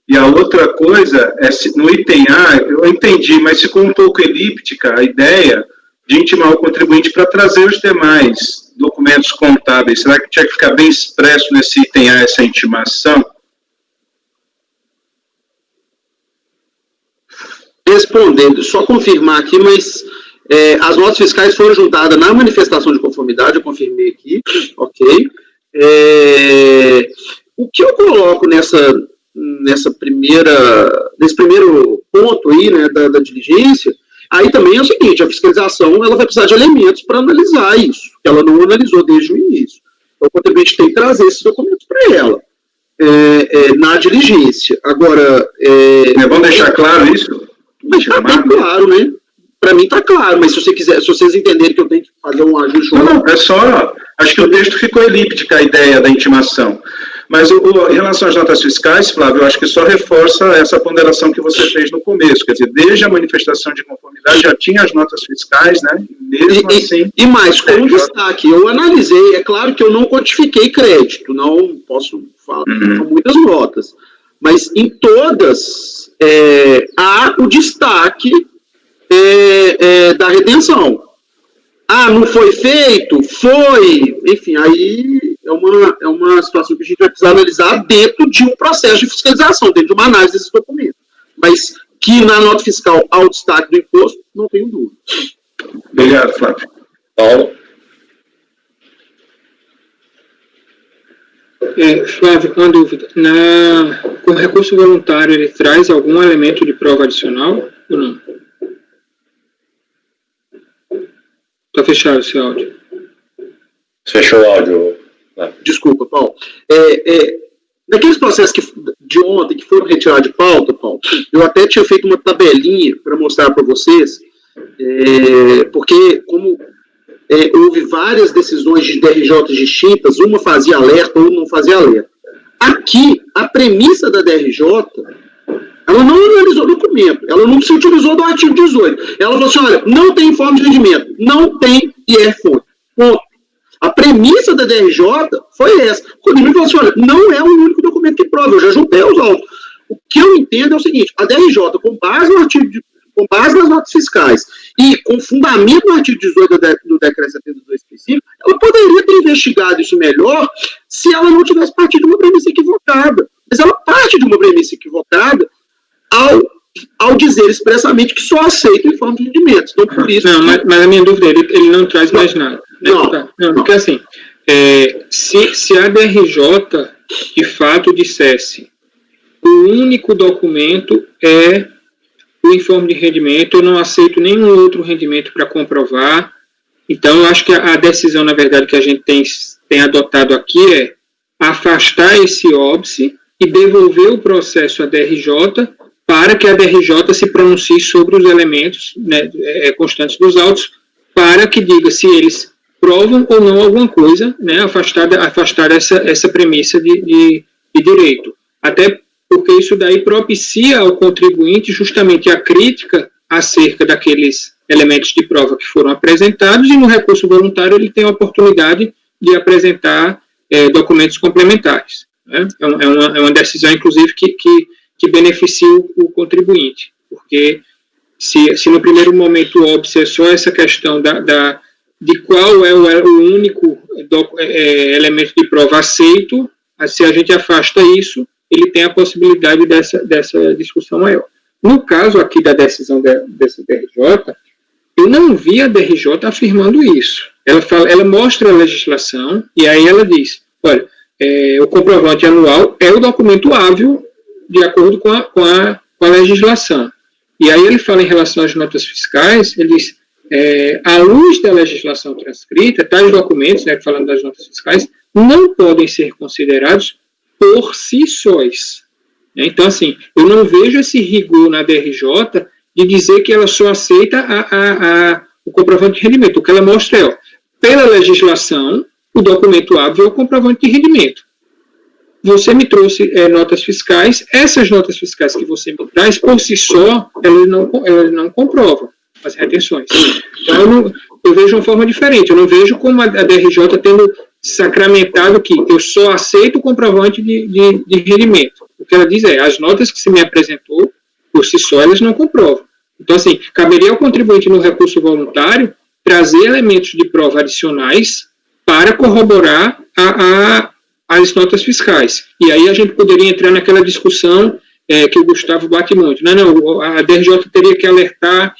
E a outra coisa é, no item A, eu entendi, mas ficou um pouco elíptica a ideia de intimar o contribuinte para trazer os demais documentos contábeis. Será que tinha que ficar bem expresso nesse item A essa intimação? Respondendo, só confirmar aqui, mas as notas fiscais foram juntadas na manifestação de conformidade, eu confirmei aqui, ok. O que eu coloco nesse primeiro ponto aí, né, da diligência, aí também é o seguinte: a fiscalização ela vai precisar de elementos para analisar isso, que ela não analisou desde o início. Então, o contribuinte tem que trazer esses documentos para ela, na diligência. Agora... É bom deixar claro isso? Mas tá claro, né? Para mim tá claro, mas se vocês entenderem que eu tenho que fazer um ajuste... Não, é só... Acho que o texto ficou elíptica, a ideia da intimação. Mas em relação às notas fiscais, Flávio, eu acho que só reforça essa ponderação que você fez no começo. Quer dizer, desde a manifestação de conformidade já tinha as notas fiscais, né? Mesmo assim... E mais, com destaque, eu analisei, é claro que eu não quantifiquei crédito, não posso falar com muitas notas, mas em todas há o destaque da retenção. Não foi feito? Foi. Enfim, aí é uma situação que a gente vai precisar analisar dentro de um processo de fiscalização, dentro de uma análise desses documentos. Mas que na nota fiscal há o destaque do imposto, não tenho dúvida. Obrigado, Flávio. Paulo? Flávio, uma dúvida. Com o recurso voluntário, ele traz algum elemento de prova adicional ou não? Está fechado esse áudio. Fechou o áudio. Desculpa, Paulo. Naqueles processos de ontem que foram retirados de pauta, Paulo, eu até tinha feito uma tabelinha para mostrar para vocês, porque como houve várias decisões de DRJ distintas, uma fazia alerta, outra não fazia alerta. Aqui, a premissa da DRJ, ela não analisou o documento, ela não se utilizou do artigo 18. Ela falou assim: olha, não tem informe de rendimento, não tem IR-fonte. Ponto. A premissa da DRJ foi essa. Quando ele falou assim: olha, não é o único documento que prova, eu já juntei os autos. O que eu entendo é o seguinte: a DRJ, com base nas notas fiscais e com fundamento no artigo 18 do decreto 72 específico, ela poderia ter investigado isso melhor se ela não tivesse partido de uma premissa equivocada. Mas ela parte de uma premissa equivocada ao dizer expressamente que só aceita o informe de rendimentos. Então, por isso... Não, mas a minha dúvida, ele não traz mais nada. Né? Não, porque assim, se a DRJ, de fato, dissesse o único documento é o informe de rendimento, eu não aceito nenhum outro rendimento para comprovar, então eu acho que a decisão, na verdade, que a gente tem adotado aqui é afastar esse óbice e devolver o processo à DRJ para que a DRJ se pronuncie sobre os elementos, né, constantes dos autos, para que diga se eles provam ou não alguma coisa, né, afastar essa premissa de direito. Até porque isso daí propicia ao contribuinte justamente a crítica acerca daqueles elementos de prova que foram apresentados, e no recurso voluntário ele tem a oportunidade de apresentar documentos complementares. né? É uma decisão, inclusive, que beneficia o contribuinte, porque se no primeiro momento o óbice é só essa questão de qual é o único elemento de prova aceito, se a gente afasta isso, ele tem a possibilidade dessa discussão maior. No caso aqui da decisão dessa DRJ, eu não vi a DRJ afirmando isso. Ela mostra a legislação e aí ela diz, olha, o comprovante anual é o documento hábil de acordo com a legislação. E aí ele fala em relação às notas fiscais, ele diz, à luz da legislação transcrita, tais documentos, né, falando das notas fiscais, não podem ser considerados por si sós. Então, assim, eu não vejo esse rigor na DRJ de dizer que ela só aceita o comprovante de rendimento. O que ela mostra é, pela legislação, o documento hábil é o comprovante de rendimento. Você me trouxe notas fiscais, essas notas fiscais que você me traz, por si só, elas não comprovam as retenções. Então, eu vejo uma forma diferente. Eu não vejo como a DRJ tendo sacramentado que eu só aceito o comprovante de rendimento. O que ela diz as notas que você me apresentou, por si só, elas não comprovam. Então, assim, caberia ao contribuinte no recurso voluntário trazer elementos de prova adicionais para corroborar as notas fiscais. E aí a gente poderia entrar naquela discussão que o Gustavo bate muito. Não, a DRJ teria que alertar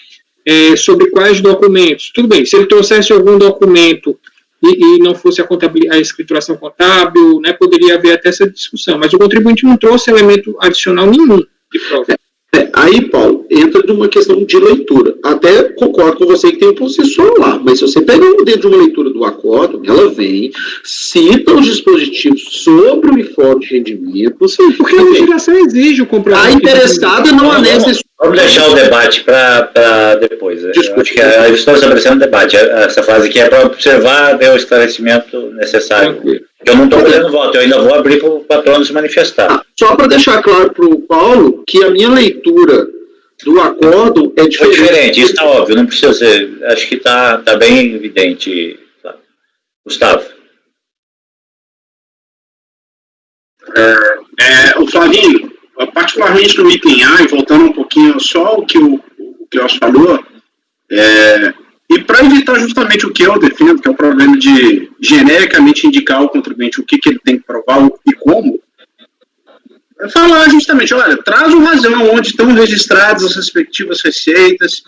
sobre quais documentos. Tudo bem, se ele trouxesse algum documento e não fosse a escrituração contábil, né, poderia haver até essa discussão, mas o contribuinte não trouxe elemento adicional nenhum de prova. Aí, Paulo, entra numa questão de leitura. Até concordo com você que tem um processual lá, mas se você pega dentro de uma leitura do acordo, ela vem, cita os dispositivos sobre o informe de rendimento. Sim, porque a legislação exige o comprovante. A interessada não anexa isso. Vamos deixar o debate para depois. Acho que estamos estabelecendo um debate. Essa fase aqui é para observar, ver o esclarecimento necessário. Eu não estou fazendo voto, eu ainda vou abrir para o patrono se manifestar. Só para deixar claro para o Paulo que a minha leitura do acordo é diferente. É diferente, isso está óbvio, não precisa ser. Acho que está bem evidente. Tá. Gustavo. O Flavinho, particularmente no item A, e voltando um pouquinho só ao que o Cleócio falou, e para evitar justamente o que eu defendo, que é o problema de genericamente indicar ao contribuinte o que ele tem que provar e como, é falar justamente, olha, traz uma razão onde estão registradas as respectivas receitas,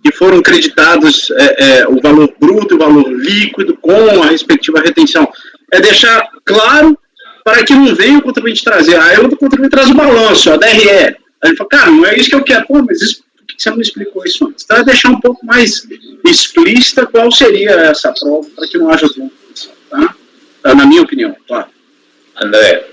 que foram creditados o valor bruto e o valor líquido com a respectiva retenção. É deixar claro para que não venha o contribuinte trazer. Aí o contribuinte traz o balanço, a DRE. Aí ele fala, cara, não é isso que eu quero. Pô, mas isso, por que você não explicou isso antes? Então é deixar um pouco mais explícita qual seria essa prova para que não haja dúvida, tá? Na minha opinião, claro. André.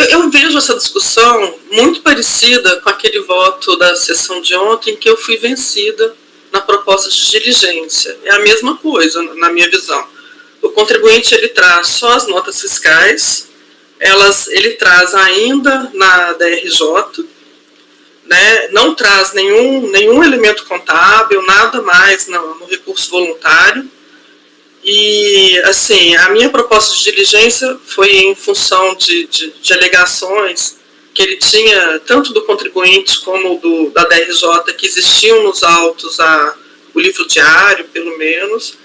Eu vejo essa discussão muito parecida com aquele voto da sessão de ontem que eu fui vencida na proposta de diligência. É a mesma coisa, na minha visão. O contribuinte, ele traz só as notas fiscais, ele traz ainda na DRJ, né, não traz nenhum elemento contábil, nada mais no recurso voluntário. E, assim, a minha proposta de diligência foi em função de alegações que ele tinha, tanto do contribuinte como da DRJ, que existiam nos autos o livro diário, pelo menos.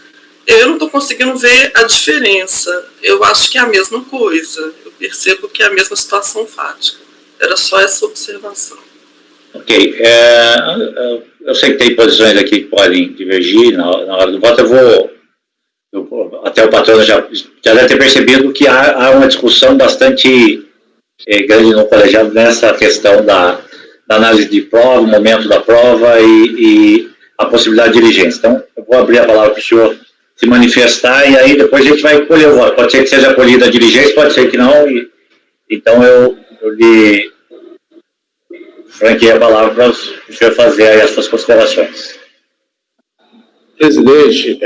Eu não estou conseguindo ver a diferença. Eu acho que é a mesma coisa. Eu percebo que é a mesma situação fática. Era só essa observação. Ok. Eu sei que tem posições aqui que podem divergir na hora do voto. Até o patrono já deve ter percebido que há uma discussão bastante grande no colegiado nessa questão da análise de prova, o momento da prova e a possibilidade de diligência. Então, eu vou abrir a palavra para o senhor se manifestar e aí depois a gente vai colher o voto. Pode ser que seja acolhida a diligência, pode ser que não. Então, eu lhe franquei a palavra para o senhor fazer aí as suas considerações. Presidente,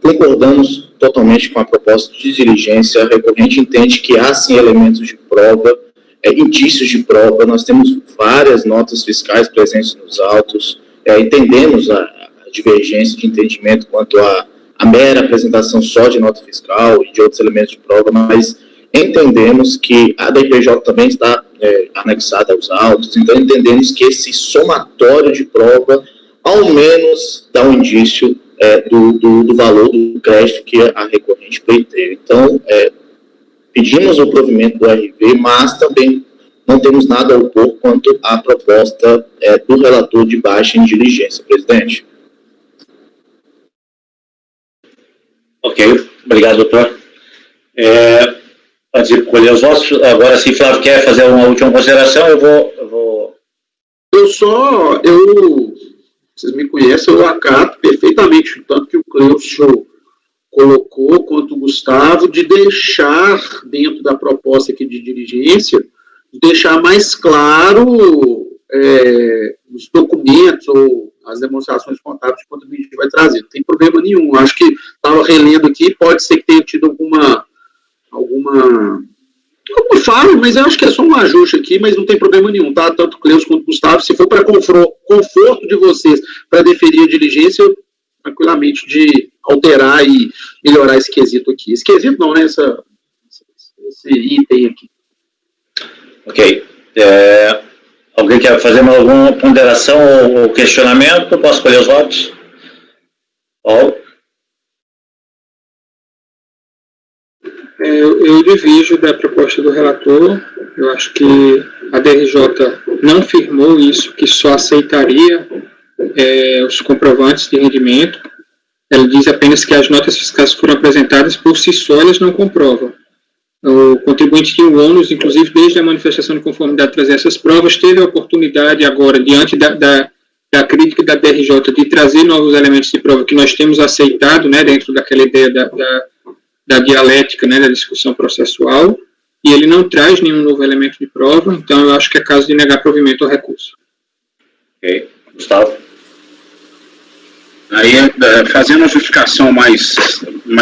concordamos totalmente com a proposta de diligência. A recorrente entende que há, sim, elementos de prova, indícios de prova. Nós temos várias notas fiscais presentes nos autos. Entendemos a divergência de entendimento quanto à mera apresentação só de nota fiscal e de outros elementos de prova, mas entendemos que a DPJ também está anexada aos autos, então entendemos que esse somatório de prova, ao menos, dá um indício do valor do crédito que a recorrente pleiteia. Então, pedimos o provimento do RV, mas também não temos nada a opor quanto à proposta do relator de baixa em diligência, presidente. Ok, obrigado, doutor. Antes de colher os votos, agora sim, Flávio, quer fazer uma última consideração? Eu vou... Vocês me conhecem, eu acato perfeitamente, tanto que o Cleucio colocou, quanto o Gustavo, de deixar, dentro da proposta aqui de diligência, deixar mais claro os documentos ou as demonstrações contábeis que o contribuinte vai trazer. Não tem problema nenhum. Acho que estava relendo aqui, pode ser que tenha tido alguma falha, mas eu acho que é só um ajuste aqui, mas não tem problema nenhum, tá? Tanto o Cleucio quanto o Gustavo, se for para conforto de vocês para deferir a diligência, tranquilamente de alterar e melhorar esse quesito aqui. Esse quesito não, né? Esse item aqui. Ok. Alguém quer fazer alguma ponderação ou questionamento? Posso escolher os votos? Paulo? Eu divido da proposta do relator. Eu acho que a DRJ não firmou isso, que só aceitaria os comprovantes de rendimento. Ela diz apenas que as notas fiscais foram apresentadas por si só, elas não comprovam. O contribuinte tinha o ônus, inclusive, desde a manifestação de conformidade, trazer essas provas, teve a oportunidade agora, diante da crítica da DRJ, de trazer novos elementos de prova que nós temos aceitado, né, dentro daquela ideia da dialética, né, da discussão processual, e ele não traz nenhum novo elemento de prova, então eu acho que é caso de negar provimento ao recurso. Ok. Gustavo? Aí, fazendo a justificação mais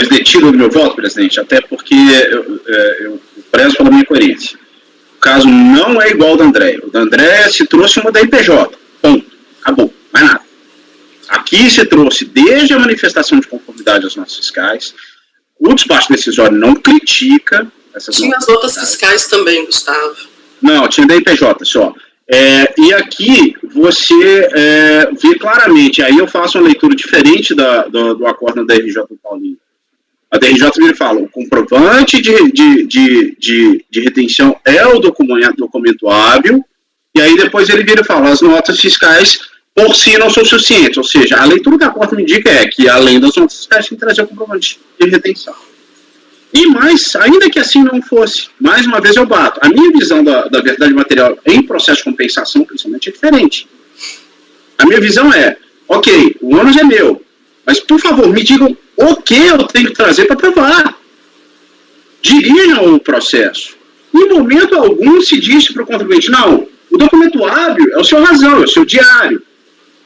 detida do meu voto, presidente, até porque eu prezo pela minha coerência. O caso não é igual ao da Andréia. O da Andréia se trouxe uma da IPJ. Ponto. Acabou. Mais nada. Aqui se trouxe desde a manifestação de conformidade às notas fiscais. O despacho decisório não critica essas tinha as notas fiscais também, Gustavo. Não, tinha da IPJ só. E aqui você vê claramente, aí eu faço uma leitura diferente do acordo da DRJ do Paulinho. A DRJ vira e fala, o comprovante de retenção é o documento hábil, e aí depois ele vira e fala, as notas fiscais por si não são suficientes, ou seja, a leitura que a Corte me indica é que além das notas fiscais tem que trazer o comprovante de retenção. E mais, ainda que assim não fosse, mais uma vez eu bato, a minha visão da verdade material em processo de compensação, principalmente, é diferente. A minha visão é, ok, o ônus é meu, mas por favor, me digam o que eu tenho que trazer para provar. Dirijam o processo. Em momento algum se disse para o contribuinte, não, o documento hábil é o seu razão, é o seu diário,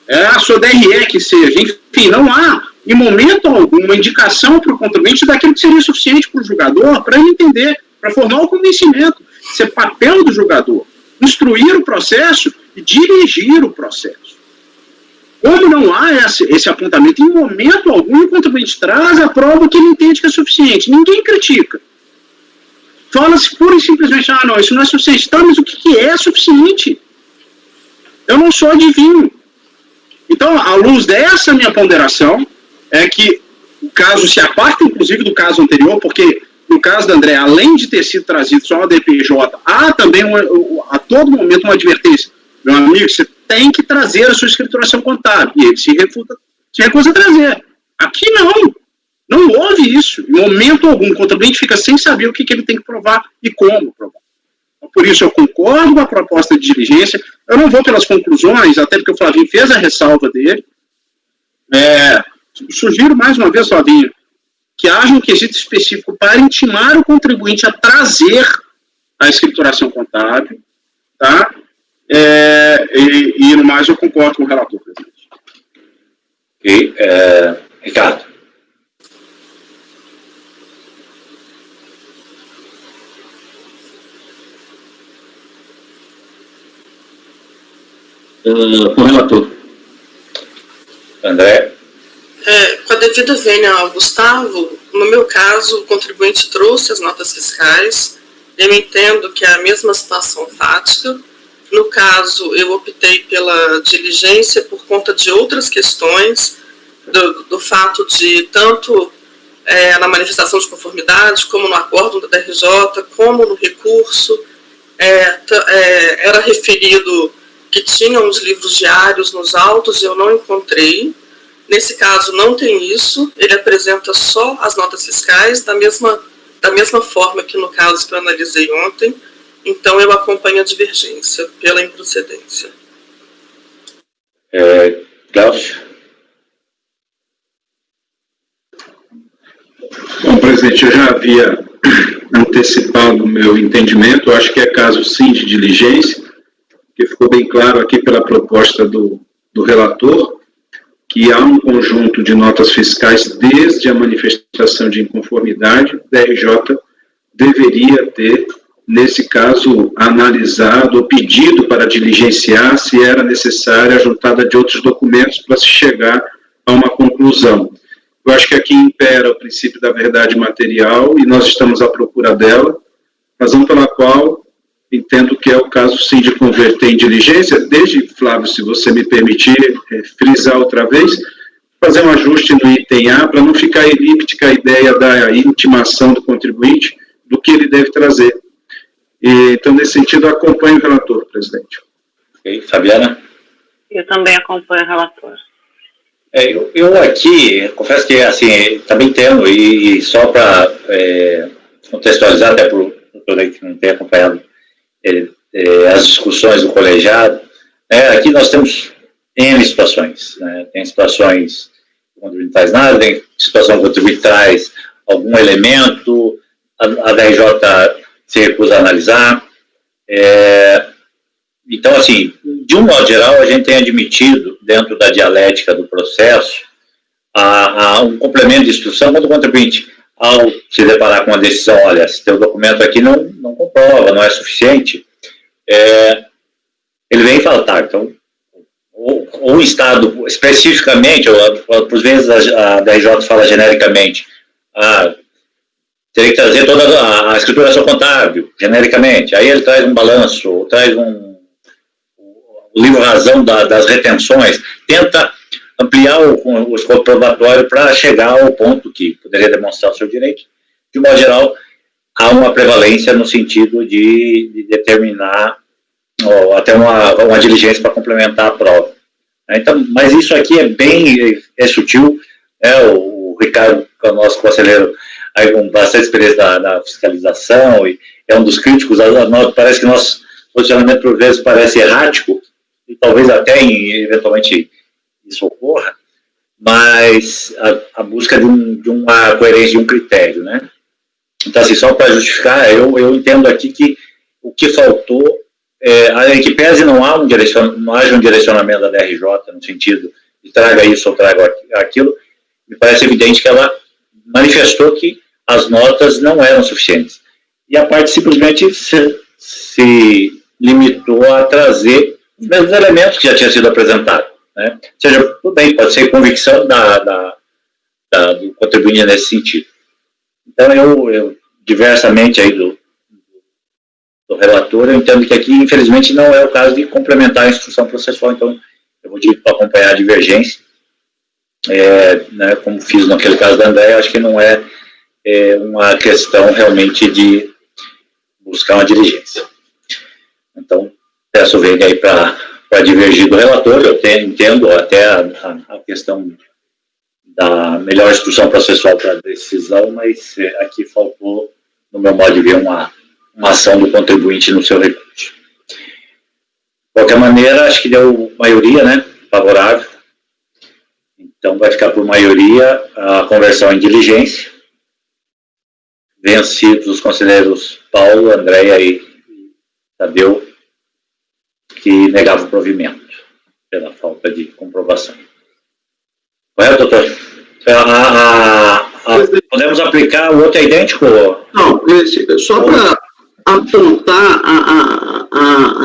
é a sua DRE que seja, enfim, não há em momento algum, uma indicação para o contribuinte daquilo que seria suficiente para o julgador para ele entender, para formar o convencimento. Isso é papel do julgador. Instruir o processo e dirigir o processo. Como não há esse apontamento, em momento algum, o contribuinte traz a prova que ele entende que é suficiente. Ninguém critica. Fala-se pura e simplesmente, não, isso não é suficiente. Tá, mas o que é suficiente? Eu não sou adivinho. Então, à luz dessa minha ponderação, é que o caso se aparta, inclusive, do caso anterior, porque no caso da André, além de ter sido trazido só a DPJ, há também, a todo momento, uma advertência. Meu amigo, você tem que trazer a sua escrituração contábil. E ele se recusa a trazer. Aqui não houve isso. Em momento algum, o contribuinte fica sem saber o que ele tem que provar e como provar. Por isso, eu concordo com a proposta de diligência. Eu não vou pelas conclusões, até porque o Flavinho fez a ressalva dele. Sugiro mais uma vez, Flavinho, que haja um quesito específico para intimar o contribuinte a trazer a escrituração contábil, tá? E no mais eu concordo com o relator, presidente. Ok. Ricardo. Com o relator. André. Com a devida vênia ao Gustavo, No meu caso, o contribuinte trouxe as notas fiscais. Eu entendo que é a mesma situação fática. No caso, eu optei pela diligência por conta de outras questões, do fato de tanto na manifestação de conformidade, como no acórdão da DRJ, como no recurso, era referido que tinham os livros diários nos autos, eu não encontrei. Nesse caso, não tem isso, ele apresenta só as notas fiscais, da mesma forma que no caso que eu analisei ontem, então eu acompanho a divergência pela improcedência. Glaucio? Bom, presidente, eu já havia antecipado o meu entendimento, eu acho que é caso sim de diligência, que ficou bem claro aqui pela proposta do relator, que há um conjunto de notas fiscais desde a manifestação de inconformidade, o DRJ deveria ter, nesse caso, analisado ou pedido para diligenciar se era necessária a juntada de outros documentos para se chegar a uma conclusão. Eu acho que aqui impera o princípio da verdade material e nós estamos à procura dela, razão pela qual entendo que é o caso sim de converter em diligência, desde, Flávio, se você me permitir frisar outra vez, fazer um ajuste no item A para não ficar elíptica a ideia da intimação do contribuinte do que ele deve trazer. Então, nesse sentido, eu acompanho o relator, presidente. Ok, Fabiana? Eu também acompanho o relator. Eu aqui, confesso que, assim, também entendo, e só para contextualizar, até para o doutor que não tem acompanhado as discussões do colegiado, aqui nós temos N situações, né? Tem situações que o contribuinte não faz nada, tem situação que o contribuinte traz algum elemento, a DRJ se recusa a analisar. Então, assim, de um modo geral, a gente tem admitido, dentro da dialética do processo, um complemento de instrução quando o contribuinte, ao se deparar com uma decisão, olha, se teu documento aqui não comprova, não é suficiente, ele vem e fala, tá, então, ou o Estado, especificamente, ou por vezes a DRJ fala genericamente, teria que trazer toda a escrituração contábil, genericamente, aí ele traz um balanço, ou traz o livro-razão das retenções, tenta ampliar o escopo probatório para chegar ao ponto que poderia demonstrar o seu direito. De modo geral, há uma prevalência no sentido de determinar ou até uma diligência para complementar a prova. Então, mas isso aqui é sutil. O Ricardo, que é o nosso conselheiro, aí com bastante experiência na fiscalização, e é um dos críticos, parece que nosso posicionamento, por vezes, parece errático, e talvez até, eventualmente, isso ocorra, mas a busca de uma coerência, de um critério, né? Então, assim, só para justificar, eu entendo aqui que o que faltou, em que pese não haja um direcionamento da DRJ, no sentido de traga isso ou traga aquilo, me parece evidente que ela manifestou que as notas não eram suficientes. E a parte simplesmente se limitou a trazer os mesmos elementos que já tinham sido apresentados. Né? Ou seja, tudo bem, pode ser convicção do contribuinte nesse sentido. Então, eu diversamente aí do relator, eu entendo que aqui, infelizmente, não é o caso de complementar a instrução processual, então eu vou para acompanhar a divergência, né, como fiz naquele caso da André, acho que não é uma questão realmente de buscar uma diligência. Então, peço ver aí para divergir do relator, eu entendo até a questão da melhor instrução processual para a decisão, mas aqui faltou, no meu modo de ver, uma ação do contribuinte no seu recurso. De qualquer maneira, acho que deu maioria, né, favorável. Então, vai ficar por maioria a conversão em diligência. Vencidos os conselheiros Paulo, Andréia e Tadeu, que negavam o provimento pela falta de comprovação. Correto, doutor? Podemos aplicar, o outro é idêntico? Não, só para apontar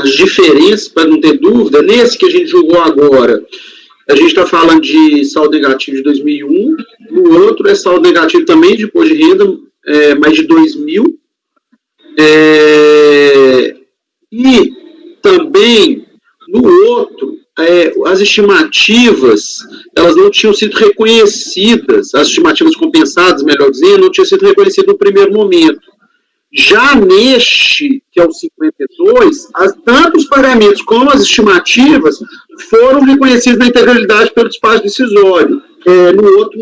as diferenças, para não ter dúvida, nesse que a gente julgou agora, A gente está falando de saldo negativo de 2001, no outro é saldo negativo também de imposto de renda, mas de 2000. E também, no outro, as estimativas, elas não tinham sido reconhecidas, as estimativas compensadas, melhor dizendo, não tinham sido reconhecidas no primeiro momento. Já neste, que é o 52, tanto os pagamentos como as estimativas foram reconhecidos na integralidade pelo despacho decisório. No outro,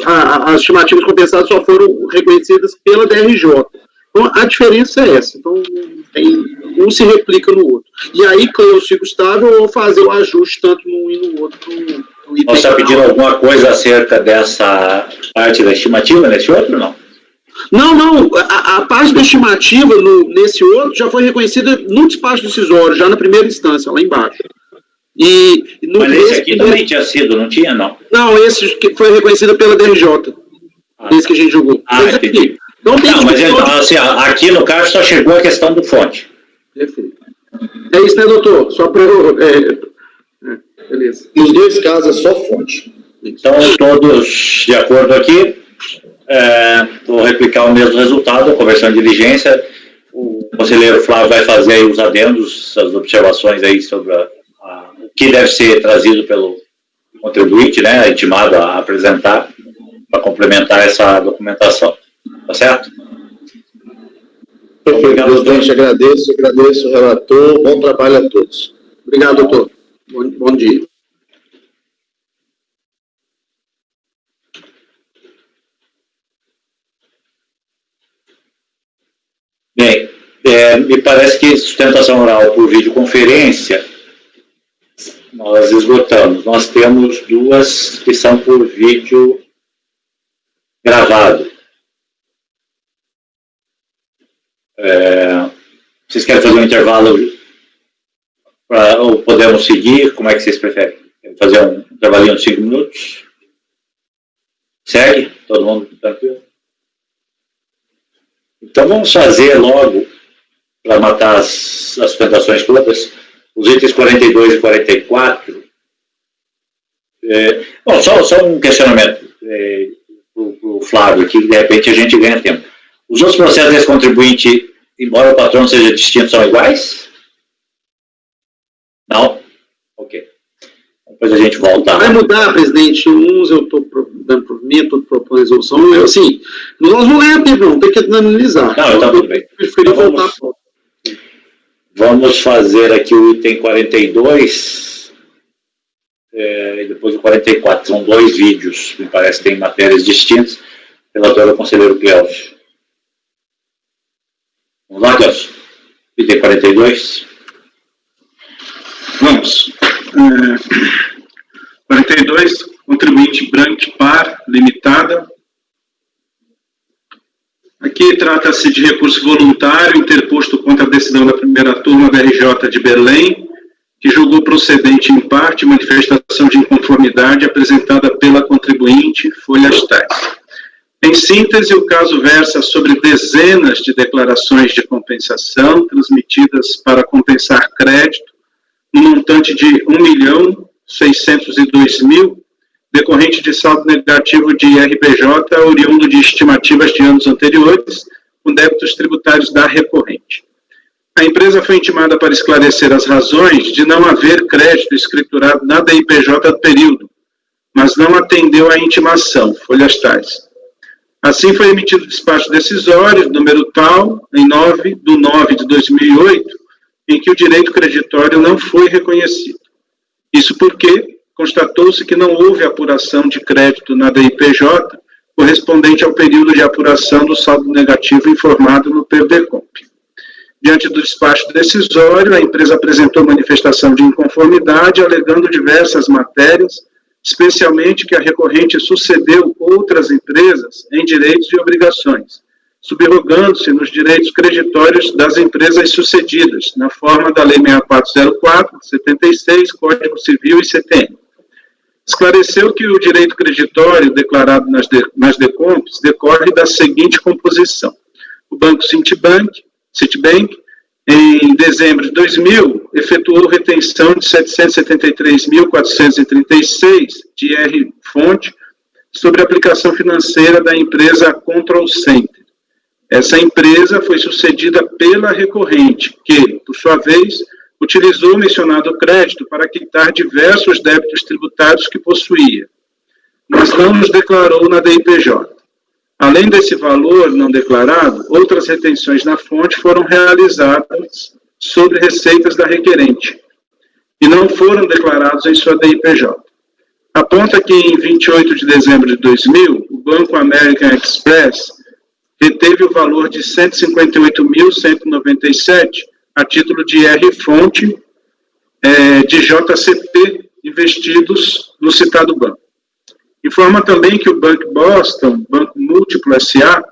as estimativas compensadas só foram reconhecidas pela DRJ. Então, a diferença é essa. Então, um se replica no outro. E aí, Cleucio e Gustavo, eu vou fazer o ajuste tanto num e no outro. Você está pedindo alguma coisa acerca dessa parte da estimativa nesse outro, não? Não, a parte da estimativa nesse outro já foi reconhecida no despacho decisório, já na primeira instância, lá embaixo. Mas esse aqui também tinha sido, não tinha, não? Não, esse que foi reconhecido pela DRJ, esse que a gente julgou. Entendi. Não, mas então, assim, aqui no caso só chegou a questão do fonte. Perfeito. É isso, né, doutor? Só para beleza. Nos dois casos é só fonte. Então, todos de acordo aqui, vou replicar o mesmo resultado, conversão de diligência. O conselheiro Flávio vai fazer aí os adendos, as observações aí sobre o que deve ser trazido pelo contribuinte, né, intimado a apresentar, para complementar essa documentação. Tá certo? Perfeito, presidente, agradeço o relator, bom trabalho a todos. Obrigado, doutor. Bom dia. Bem, me parece que sustentação oral por videoconferência nós esgotamos. Nós temos duas que são por vídeo gravado. Vocês querem fazer um intervalo ou podemos seguir? Como é que vocês preferem? Fazer um intervalinho de 5 minutos? Segue? Todo mundo tranquilo? Então vamos fazer logo, para matar as sustentações todas, os itens 42 e 44. Bom, só um questionamento para o Flávio aqui, que de repente a gente ganha tempo. Os outros processos desse contribuinte, embora o patrão seja distinto, são iguais? Não? Ok. Depois a gente volta. Vai mudar, presidente. Uns eu estou dando provimento, outro propõe resolução. Assim, nós vamos ganhar tempo, não. Tem que analisar. Não, está tudo bem. Preferi voltar. Vamos fazer aqui o item 42 e depois o 44. São 2 vídeos, me parece que tem matérias distintas. Relatório do conselheiro Cleucio. Vamos lá, Cleucio. Item 42. Vamos. 42, contribuinte Brandt Par, limitada. Aqui trata-se de recurso voluntário interposto contra a decisão da primeira turma da RJ de Belém, que julgou procedente em parte manifestação de inconformidade apresentada pela contribuinte folhas tais. Em síntese, o caso versa sobre dezenas de declarações de compensação transmitidas para compensar crédito no montante de R$ 1.602.000, decorrente de saldo negativo de RPJ oriundo de estimativas de anos anteriores, com débitos tributários da recorrente. A empresa foi intimada para esclarecer as razões de não haver crédito escriturado na DIPJ do período, mas não atendeu à intimação, folhas tais. Assim, foi emitido o despacho decisório, número tal, em 9/9/2008, em que o direito creditório não foi reconhecido. Isso porque constatou-se que não houve apuração de crédito na DIPJ correspondente ao período de apuração do saldo negativo informado no PERDECOMP. Diante do despacho decisório, a empresa apresentou manifestação de inconformidade, alegando diversas matérias, especialmente que a recorrente sucedeu outras empresas em direitos e obrigações, subrogando-se nos direitos creditórios das empresas sucedidas, na forma da Lei 6404, 76, Código Civil e CTN. Esclareceu que o direito creditório declarado nas DECOMPs decorre da seguinte composição: o Banco Citibank em dezembro de 2000, efetuou retenção de 773.436 de R-fonte sobre a aplicação financeira da empresa Control Center. Essa empresa foi sucedida pela recorrente, que, por sua vez, utilizou o mencionado crédito para quitar diversos débitos tributários que possuía, mas não nos declarou na DIPJ. Além desse valor não declarado, outras retenções na fonte foram realizadas sobre receitas da requerente e não foram declarados em sua DIPJ. Aponta que em 28 de dezembro de 2000, o Banco American Express reteve o valor de 158.197 a título de R-fonte de JCP investidos no citado banco. Informa também que o Banco Boston, Banco Múltiplo S.A.,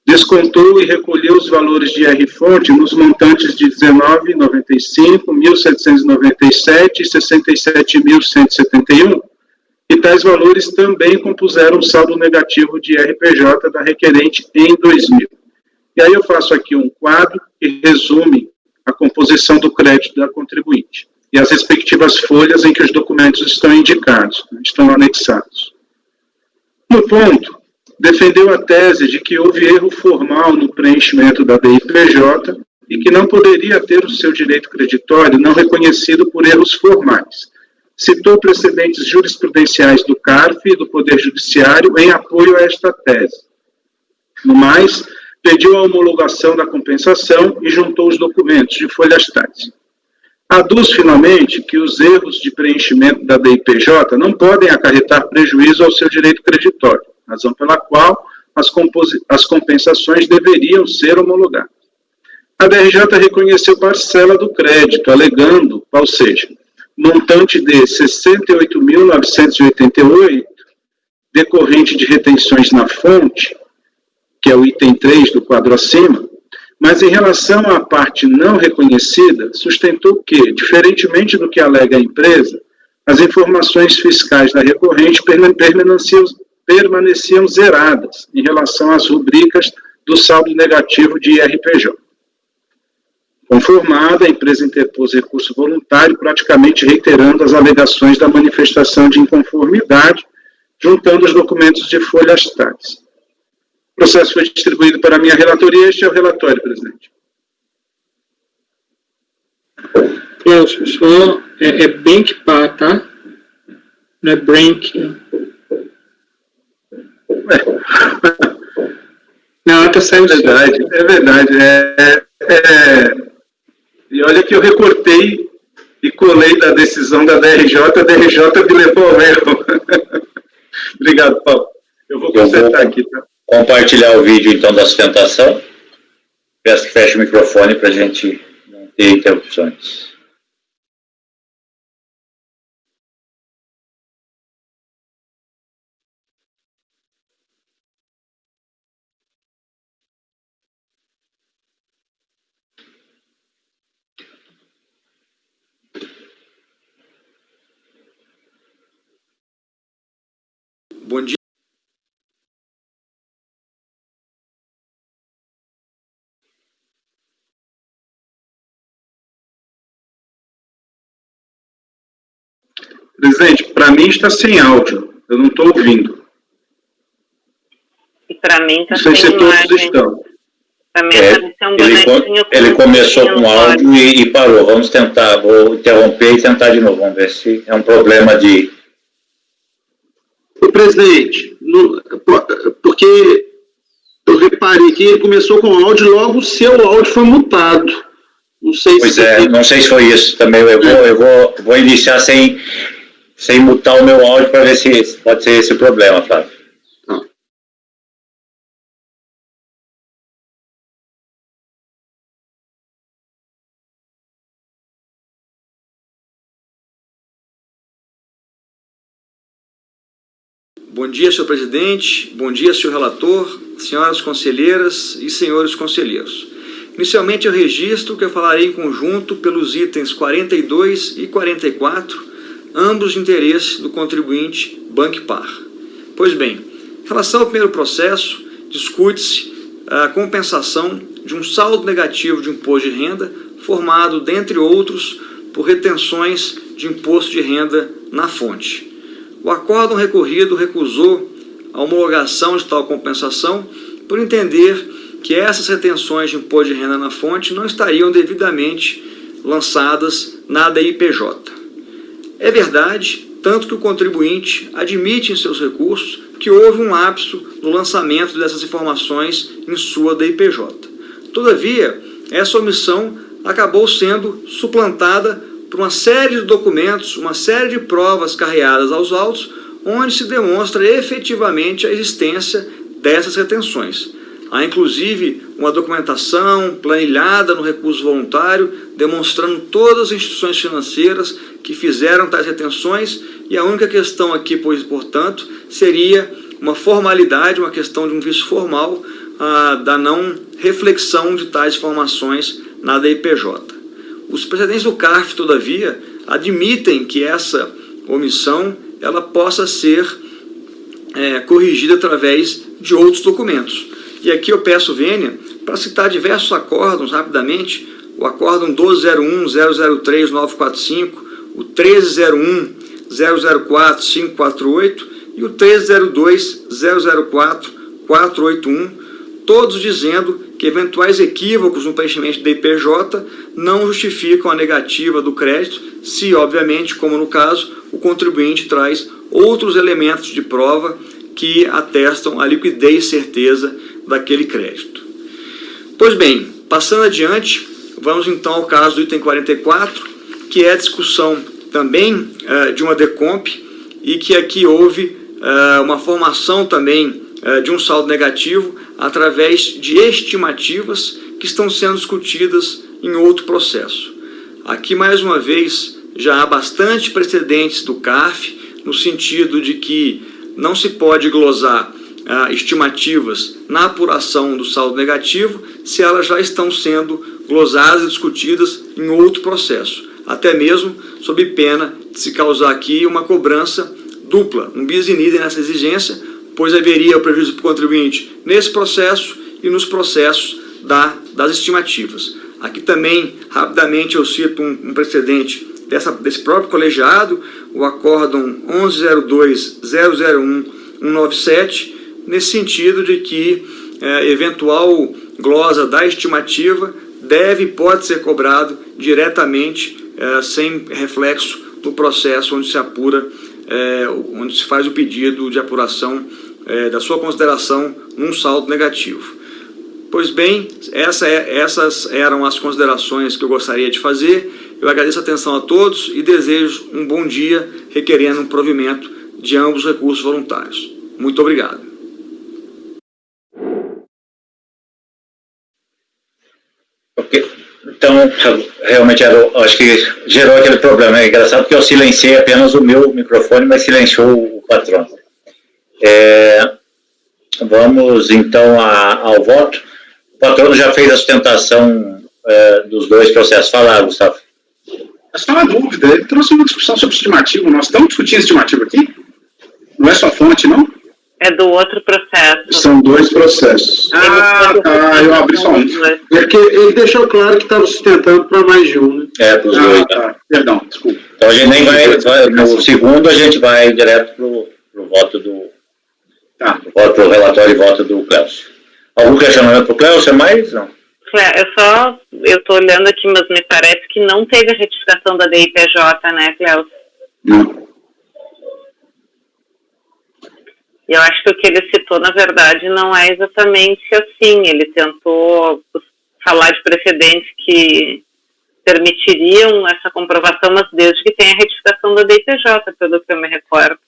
descontou e recolheu os valores de R-fonte nos montantes de R$19.95, R$1.797 e R$67.171, e tais valores também compuseram um saldo negativo de RPJ da requerente em 2000. E aí eu faço aqui um quadro que resume a composição do crédito da contribuinte e as respectivas folhas em que os documentos estão indicados, estão anexados. No ponto, defendeu a tese de que houve erro formal no preenchimento da DIPJ e que não poderia ter o seu direito creditório não reconhecido por erros formais. Citou precedentes jurisprudenciais do CARF e do Poder Judiciário em apoio a esta tese. No mais, pediu a homologação da compensação e juntou os documentos de folhas tais. Aduz, finalmente, que os erros de preenchimento da DIPJ não podem acarretar prejuízo ao seu direito creditório, razão pela qual as compensações deveriam ser homologadas. A DRJ reconheceu parcela do crédito, alegando, ou seja, montante de 68.988, decorrente de retenções na fonte, que é o item 3 do quadro acima, mas em relação à parte não reconhecida, sustentou que, diferentemente do que alega a empresa, as informações fiscais da recorrente permaneciam zeradas em relação às rubricas do saldo negativo de IRPJ. Conformada, a empresa interpôs recurso voluntário, praticamente reiterando as alegações da manifestação de inconformidade, juntando os documentos de folhas tais. O processo foi distribuído para a minha relatoria. Este é o relatório, presidente. Cláudio, só é Bankpar, tá? Não é Brank. Na ata saiu É verdade, é verdade. E olha que eu recortei e colei da decisão da DRJ, a DRJ me levou ao erro. Obrigado, Paulo. Eu vou consertar aqui, tá? Compartilhar o vídeo, então, da sustentação. Peço que feche o microfone para a gente não ter interrupções. Bom dia. Presidente, para mim está sem áudio. Eu não estou ouvindo. E para mim está Não sem sei se todos imagem. estão. Para mim apareceu um bonequinho com Ele começou um com áudio e parou. Vamos tentar, vou interromper e tentar de novo. Vamos ver se é um problema de... O presidente, porque eu reparei que ele começou com áudio e logo o seu áudio foi mutado. Não sei Pois se... não sei se foi isso também. Eu vou iniciar sem mutar o meu áudio para ver se pode ser esse o problema, Flávio. Bom dia, senhor presidente. Bom dia, senhor relator, senhoras conselheiras e senhores conselheiros. Inicialmente, eu registro que eu falarei em conjunto pelos itens 42 e 44, ambos de interesse do contribuinte Bankpar. Pois bem, em relação ao primeiro processo, discute-se a compensação de um saldo negativo de imposto de renda formado, dentre outros, por retenções de imposto de renda na fonte. O acórdão recorrido recusou a homologação de tal compensação por entender que essas retenções de imposto de renda na fonte não estariam devidamente lançadas na ADI-PJ. É verdade, tanto que o contribuinte admite em seus recursos que houve um lapso no lançamento dessas informações em sua ADI-PJ. Todavia, essa omissão acabou sendo suplantada por uma série de documentos, uma série de provas carreadas aos autos, onde se demonstra efetivamente a existência dessas retenções. Há, inclusive, uma documentação planilhada no recurso voluntário, demonstrando todas as instituições financeiras que fizeram tais retenções, e a única questão aqui, pois, portanto, seria uma formalidade, uma questão de um vício formal da não reflexão de tais informações na ADI-PJ. Os precedentes do CARF, todavia, admitem que essa omissão ela possa ser corrigida através de outros documentos. E aqui eu peço vênia para citar diversos acórdãos rapidamente, o acórdão 1201-003-945, o 1301-004-548 e o 1302-004-481, todos dizendo que eventuais equívocos no preenchimento da IPJ não justificam a negativa do crédito, se, obviamente, como no caso, o contribuinte traz outros elementos de prova que atestam a liquidez e certeza daquele crédito. Pois bem, passando adiante, vamos então ao caso do item 44, que é a discussão também de uma decomp e que aqui houve uma formação também de um saldo negativo através de estimativas que estão sendo discutidas em outro processo. Aqui, mais uma vez, já há bastante precedentes do CARF, no sentido de que não se pode glosar estimativas na apuração do saldo negativo se elas já estão sendo glosadas e discutidas em outro processo, até mesmo sob pena de se causar aqui uma cobrança dupla, um bis in idem nessa exigência, pois haveria o prejuízo para o contribuinte nesse processo e nos processos das estimativas. Aqui também, rapidamente, eu cito um precedente desse próprio colegiado, o acórdão 1102-001-197, nesse sentido de que eventual glosa da estimativa deve e pode ser cobrado diretamente, sem reflexo no processo onde se apura, onde se faz o pedido de apuração da sua consideração num saldo negativo. Pois bem, essas eram as considerações que eu gostaria de fazer. Eu agradeço a atenção a todos e desejo um bom dia, requerendo um provimento de ambos os recursos voluntários. Muito obrigado. Ok. Então, realmente, acho que gerou aquele problema. É engraçado porque eu silenciei apenas o meu microfone, mas silenciou o patrão. Vamos, então, ao voto. O patrono já fez a sustentação dos dois processos. Fala, Gustavo. É só uma dúvida. Ele trouxe uma discussão sobre estimativa. Nós estamos discutindo estimativa aqui? Não é só fonte, não? É do outro processo. São dois processos. Tá. Eu abri só um. É que ele deixou claro que estava sustentando para mais de um, né? Para os dois. Tá. Perdão, desculpa. Então a gente nem vai no segundo, a gente vai direto para o voto do relatório e voto do Cléucio. Algum questionamento para o Cléucio? Mais? Não. Eu estou olhando aqui, mas me parece que não teve a retificação da DIPJ, né, Cléucio? Não. Eu acho que o que ele citou, na verdade, não é exatamente assim. Ele tentou falar de precedentes que permitiriam essa comprovação, mas desde que tenha a retificação da DIPJ, pelo que eu me recordo.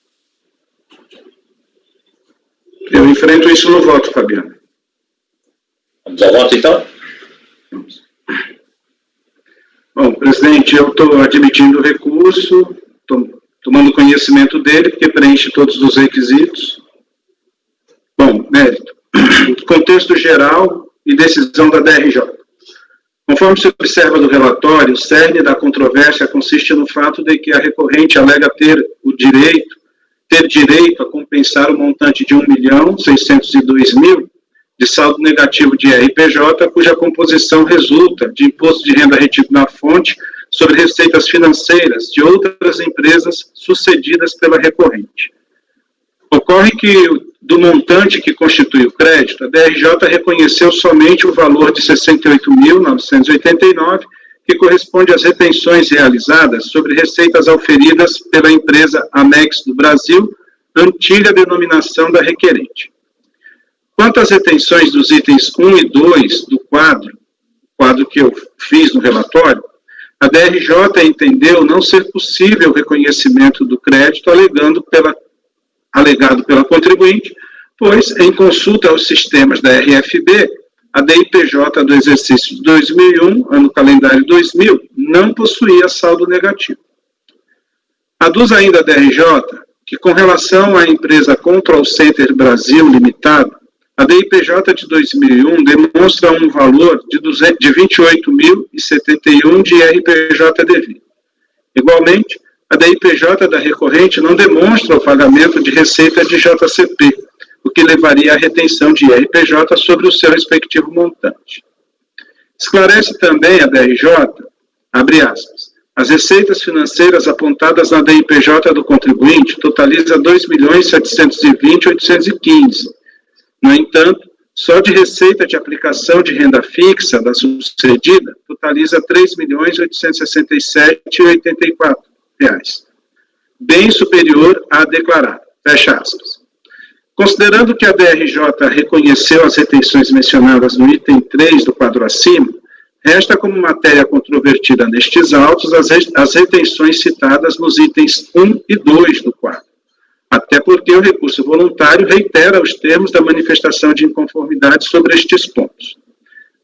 Eu enfrento isso no voto, Fabiano. Vamos ao voto, então? Bom, presidente, eu estou admitindo o recurso, tomando conhecimento dele, porque preenche todos os requisitos. Bom, mérito. Contexto geral e decisão da DRJ. Conforme se observa do relatório, o cerne da controvérsia consiste no fato de que a recorrente alega ter direito a compensar o montante de R$ 1.602.000 de saldo negativo de RPJ, cuja composição resulta de imposto de renda retido na fonte sobre receitas financeiras de outras empresas sucedidas pela recorrente. Ocorre que, do montante que constitui o crédito, a DRJ reconheceu somente o valor de R$ 68.989, que corresponde às retenções realizadas sobre receitas auferidas pela empresa Amex do Brasil, antiga denominação da requerente. Quanto às retenções dos itens 1 e 2 do quadro que eu fiz no relatório, a DRJ entendeu não ser possível o reconhecimento do crédito alegado pela contribuinte, pois, em consulta aos sistemas da RFB, a DIPJ do exercício de 2001, ano calendário 2000, não possuía saldo negativo. Aduz ainda a DRJ que, com relação à empresa Control Center Brasil Limitada, a DIPJ de 2001 demonstra um valor de 28.071 de RPJ devido. Igualmente, a DIPJ da recorrente não demonstra o pagamento de receita de JCP, o que levaria à retenção de RPJ sobre o seu respectivo montante. Esclarece também a DRJ, abre aspas, as receitas financeiras apontadas na DIPJ do contribuinte totaliza 2.720.815. No entanto, só de receita de aplicação de renda fixa da sucedida totaliza R$ 3.867.084, bem superior à declarada. Fecha aspas. Considerando que a DRJ reconheceu as retenções mencionadas no item 3 do quadro acima, resta como matéria controvertida nestes autos as retenções citadas nos itens 1 e 2 do quadro, até porque o recurso voluntário reitera os termos da manifestação de inconformidade sobre estes pontos.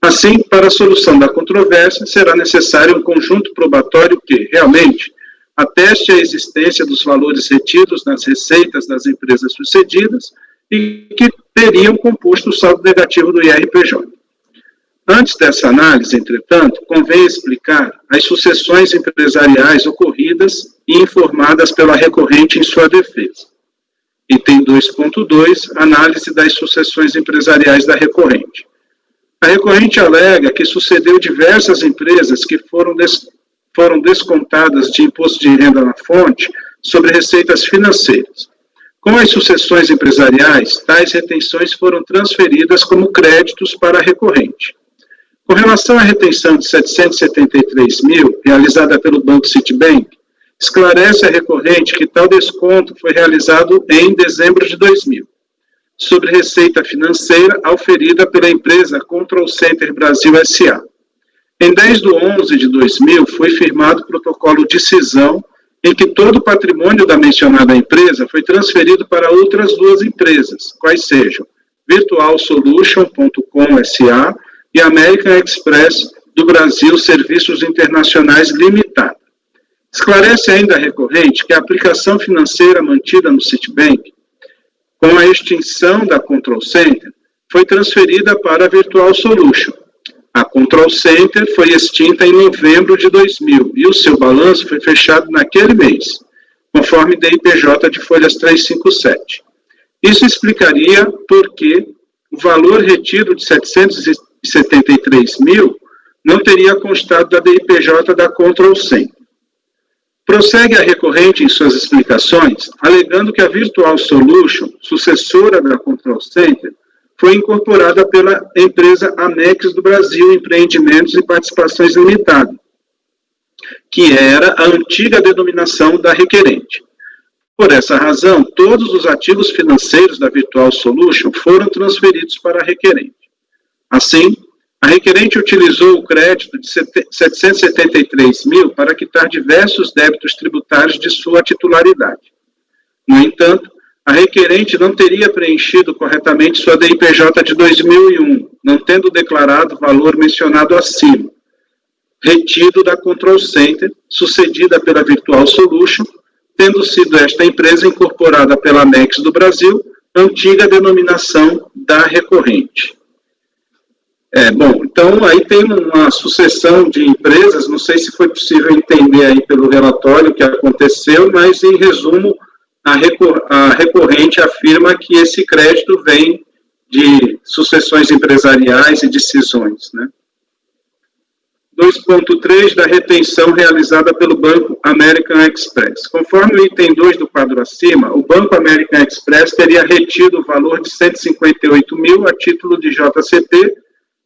Assim, para a solução da controvérsia, será necessário um conjunto probatório que, realmente, ateste a existência dos valores retidos nas receitas das empresas sucedidas e que teriam composto o saldo negativo do IRPJ. Antes dessa análise, entretanto, convém explicar as sucessões empresariais ocorridas e informadas pela recorrente em sua defesa. Item 2.2, análise das sucessões empresariais da recorrente. A recorrente alega que sucedeu diversas empresas que foram descontadas de imposto de renda na fonte sobre receitas financeiras. Com as sucessões empresariais, tais retenções foram transferidas como créditos para a recorrente. Com relação à retenção de 773 mil, realizada pelo Banco Citibank, esclarece a recorrente que tal desconto foi realizado em dezembro de 2000, sobre receita financeira auferida pela empresa Control Center Brasil S.A. Em 10 de 11 de 2000, foi firmado o protocolo de cisão em que todo o patrimônio da mencionada empresa foi transferido para outras duas empresas, quais sejam virtualsolution.com S.A. e American Express do Brasil Serviços Internacionais Limitada. Esclarece ainda a recorrente que a aplicação financeira mantida no Citibank, com a extinção da Control Center, foi transferida para a Virtual Solution. A Control Center foi extinta em novembro de 2000 e o seu balanço foi fechado naquele mês, conforme DIPJ de folhas 357. Isso explicaria por que o valor retido de 773 mil não teria constado da DIPJ da Control Center. Prossegue a recorrente em suas explicações, alegando que a Virtual Solution, sucessora da Control Center, foi incorporada pela empresa Amex do Brasil Empreendimentos e Participações Limitada, que era a antiga denominação da requerente. Por essa razão, todos os ativos financeiros da Virtual Solution foram transferidos para a requerente. Assim, a requerente utilizou o crédito de 773 mil para quitar diversos débitos tributários de sua titularidade. No entanto, a requerente não teria preenchido corretamente sua DIPJ de 2001, não tendo declarado o valor mencionado acima, retido da Control Center, sucedida pela Virtual Solution, tendo sido esta empresa incorporada pela Amex do Brasil, antiga denominação da recorrente. Bom, então aí tem uma sucessão de empresas, não sei se foi possível entender aí pelo relatório o que aconteceu, mas em resumo, a recorrente afirma que esse crédito vem de sucessões empresariais e de cisões, né? 2.3 da retenção realizada pelo Banco American Express. Conforme o item 2 do quadro acima, o Banco American Express teria retido o valor de 158 mil a título de JCP,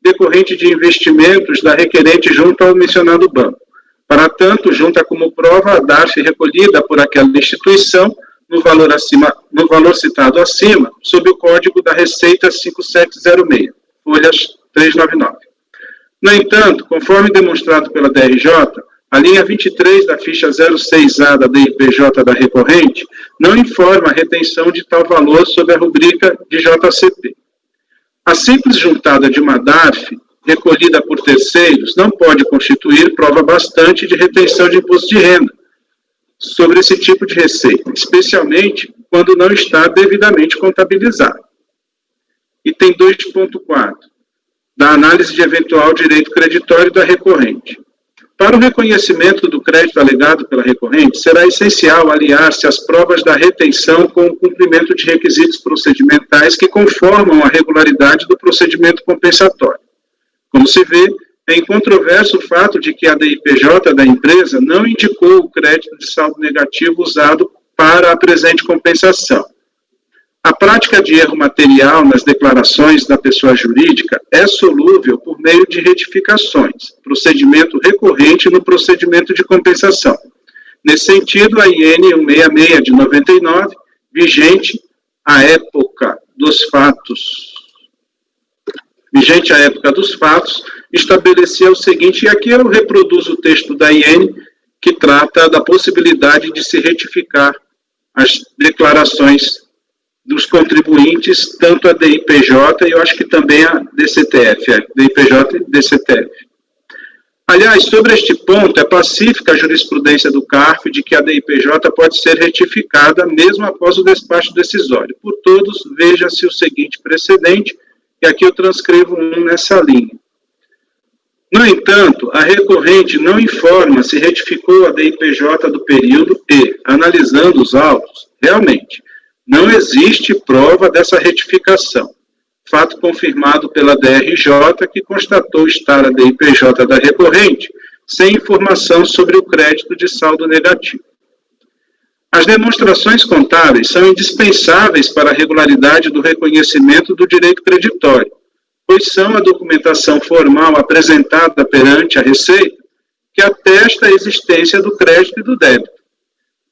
decorrente de investimentos da requerente junto ao mencionado banco. Para tanto, junta como prova a DARF recolhida por aquela instituição no valor citado acima, sob o código da Receita 5706, folhas 399. No entanto, conforme demonstrado pela DRJ, a linha 23 da ficha 06A da DIPJ da recorrente não informa a retenção de tal valor sob a rubrica de JCP. A simples juntada de uma DARF recolhida por terceiros não pode constituir prova bastante de retenção de imposto de renda sobre esse tipo de receita, especialmente quando não está devidamente contabilizado. Item 2.4. Da análise de eventual direito creditório da recorrente. Para o reconhecimento do crédito alegado pela recorrente, será essencial aliar-se às provas da retenção com o cumprimento de requisitos procedimentais que conformam a regularidade do procedimento compensatório. Como se vê, é incontroverso o fato de que a DIPJ da empresa não indicou o crédito de saldo negativo usado para a presente compensação. A prática de erro material nas declarações da pessoa jurídica é solúvel por meio de retificações, procedimento recorrente no procedimento de compensação. Nesse sentido, a IN 166 de 99, vigente à época dos fatos, estabelecia o seguinte, e aqui eu reproduzo o texto da IN, que trata da possibilidade de se retificar as declarações dos contribuintes, tanto a DIPJ e eu acho que também a DCTF, DIPJ e DCTF. Aliás, sobre este ponto, é pacífica a jurisprudência do CARF de que a DIPJ pode ser retificada mesmo após o despacho decisório. Por todos, veja-se o seguinte precedente, e aqui eu transcrevo um nessa linha. No entanto, a recorrente não informa se retificou a DIPJ do período e, analisando os autos, realmente, não existe prova dessa retificação, fato confirmado pela DRJ, que constatou estar a DIPJ da recorrente sem informação sobre o crédito de saldo negativo. As demonstrações contábeis são indispensáveis para a regularidade do reconhecimento do direito creditório, pois são a documentação formal apresentada perante a Receita que atesta a existência do crédito e do débito.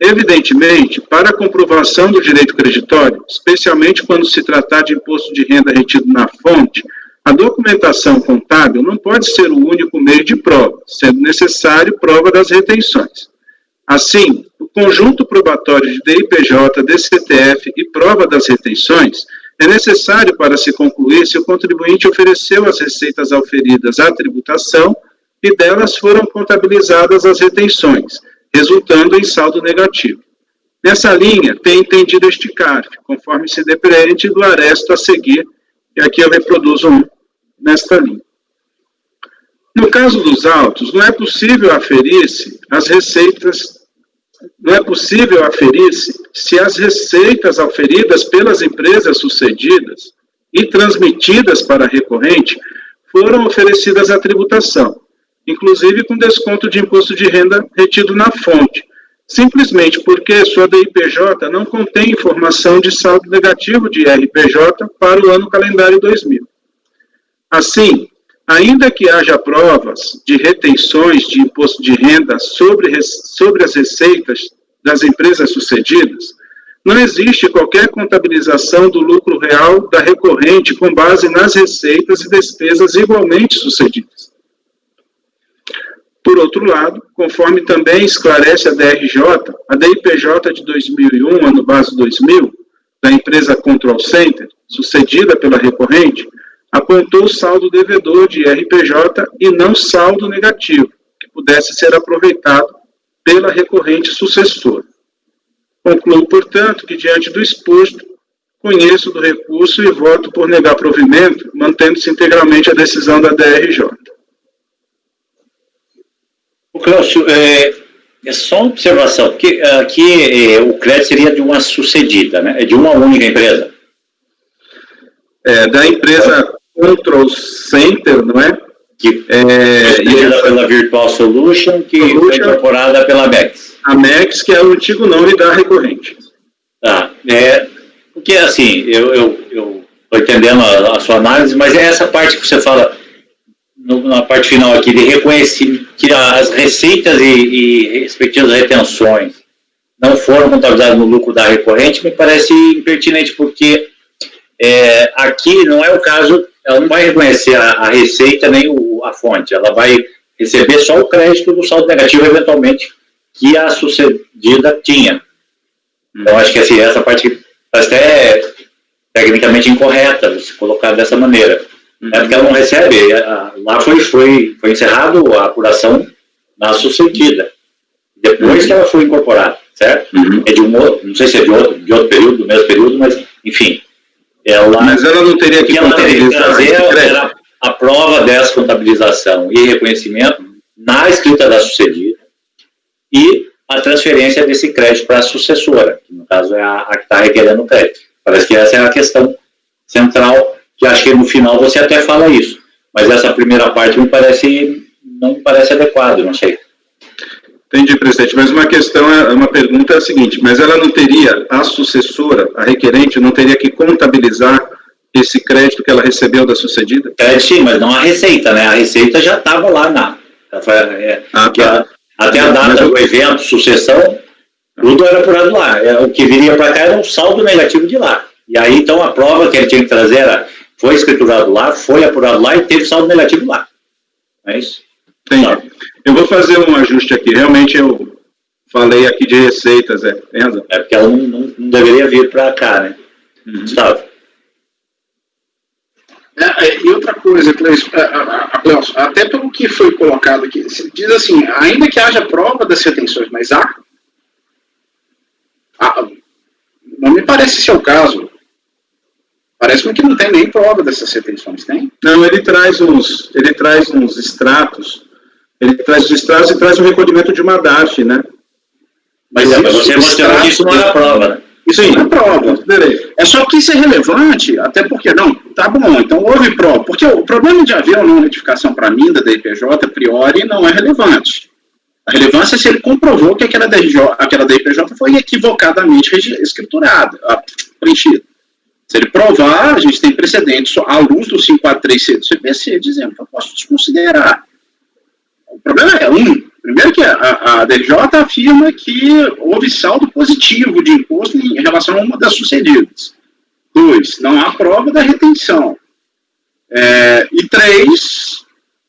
Evidentemente, para a comprovação do direito creditório, especialmente quando se tratar de imposto de renda retido na fonte, a documentação contábil não pode ser o único meio de prova, sendo necessário prova das retenções. Assim, o conjunto probatório de DIPJ, DCTF e prova das retenções é necessário para se concluir se o contribuinte ofereceu as receitas auferidas à tributação e delas foram contabilizadas as retenções, resultando em saldo negativo. Nessa linha, tem entendido este CARF, conforme se depreende do aresto a seguir, e aqui eu reproduzo um nesta linha. No caso dos autos, não é possível aferir-se se as receitas auferidas pelas empresas sucedidas e transmitidas para a recorrente foram oferecidas à tributação, inclusive com desconto de imposto de renda retido na fonte, simplesmente porque sua DIPJ não contém informação de saldo negativo de RPJ para o ano calendário 2000. Assim, ainda que haja provas de retenções de imposto de renda sobre as receitas das empresas sucedidas, não existe qualquer contabilização do lucro real da recorrente com base nas receitas e despesas igualmente sucedidas. Por outro lado, conforme também esclarece a DRJ, a DIPJ de 2001, ano base 2000, da empresa Control Center, sucedida pela recorrente, apontou saldo devedor de RPJ e não saldo negativo, que pudesse ser aproveitado pela recorrente sucessora. Concluo, portanto, que diante do exposto, conheço do recurso e voto por negar provimento, mantendo-se integralmente a decisão da DRJ. Cláudio, é só uma observação, que aqui o crédito seria de uma sucedida, né? É de uma única empresa. da empresa Control Center, não é? Que é pela Virtual Solution, que foi incorporada pela MEX. A MEX, que é o antigo nome da recorrente. Tá, porque assim, eu estou entendendo a sua análise, mas é essa parte que você fala, na parte final aqui, de reconhecer que as receitas e respectivas retenções não foram contabilizadas no lucro da recorrente, me parece impertinente, porque aqui não é o caso, ela não vai reconhecer a receita nem a fonte, ela vai receber só o crédito do saldo negativo, eventualmente, que a sucedida tinha. Então, acho que assim, essa parte que parece até tecnicamente incorreta, se colocar dessa maneira. Porque ela não recebe, lá foi encerrado a apuração na sucedida, depois que ela foi incorporada, certo? É de não sei se é de outro período, do mesmo período, mas, enfim. Mas ela não teria que trazer a prova dessa contabilização e reconhecimento na escrita da sucedida e a transferência desse crédito para a sucessora, que no caso é a que está requerendo o crédito. Parece que essa é a questão central, que acho que no final você até fala isso, mas essa primeira parte não me parece adequado, não sei. Entendi, presidente, mas uma pergunta é a seguinte, mas ela não teria, a sucessora, a requerente, não teria que contabilizar esse crédito que ela recebeu da sucedida? Sim, mas não a receita, né? A receita já estava lá até a data do evento, sucessão, tudo era apurado lá. O que viria para cá era um saldo negativo de lá. E aí, então, a prova que ele tinha que trazer foi escriturado lá, foi apurado lá e teve saldo negativo lá. É isso? Entendi. Tá. Eu vou fazer um ajuste aqui. Realmente eu falei aqui de receitas, tem razão. Porque ela não deveria vir para cá, né? Gustavo. E outra coisa, Cleison, até pelo que foi colocado aqui, diz assim, ainda que haja prova das retenções, mas não me parece ser o caso. Parece-me que não tem nem prova dessas retenções, tem? Não, ele traz uns extratos, e traz o recolhimento de uma DAF, né? Mas você mostrou que isso não é prova, né? Isso não é prova. É só que isso é relevante, até porque, não, tá bom, então houve prova. Porque o problema de haver ou não retificação para mim da DIPJ, a priori, não é relevante. A relevância é se ele comprovou que aquela DIPJ foi equivocadamente escriturada, preenchida. Se ele provar, a gente tem precedentes à luz do 543C do CPC, dizendo que eu posso desconsiderar. O problema é, primeiro que a DJ afirma que houve saldo positivo de imposto em relação a uma das sucedidas. 2, não há prova da retenção. E 3,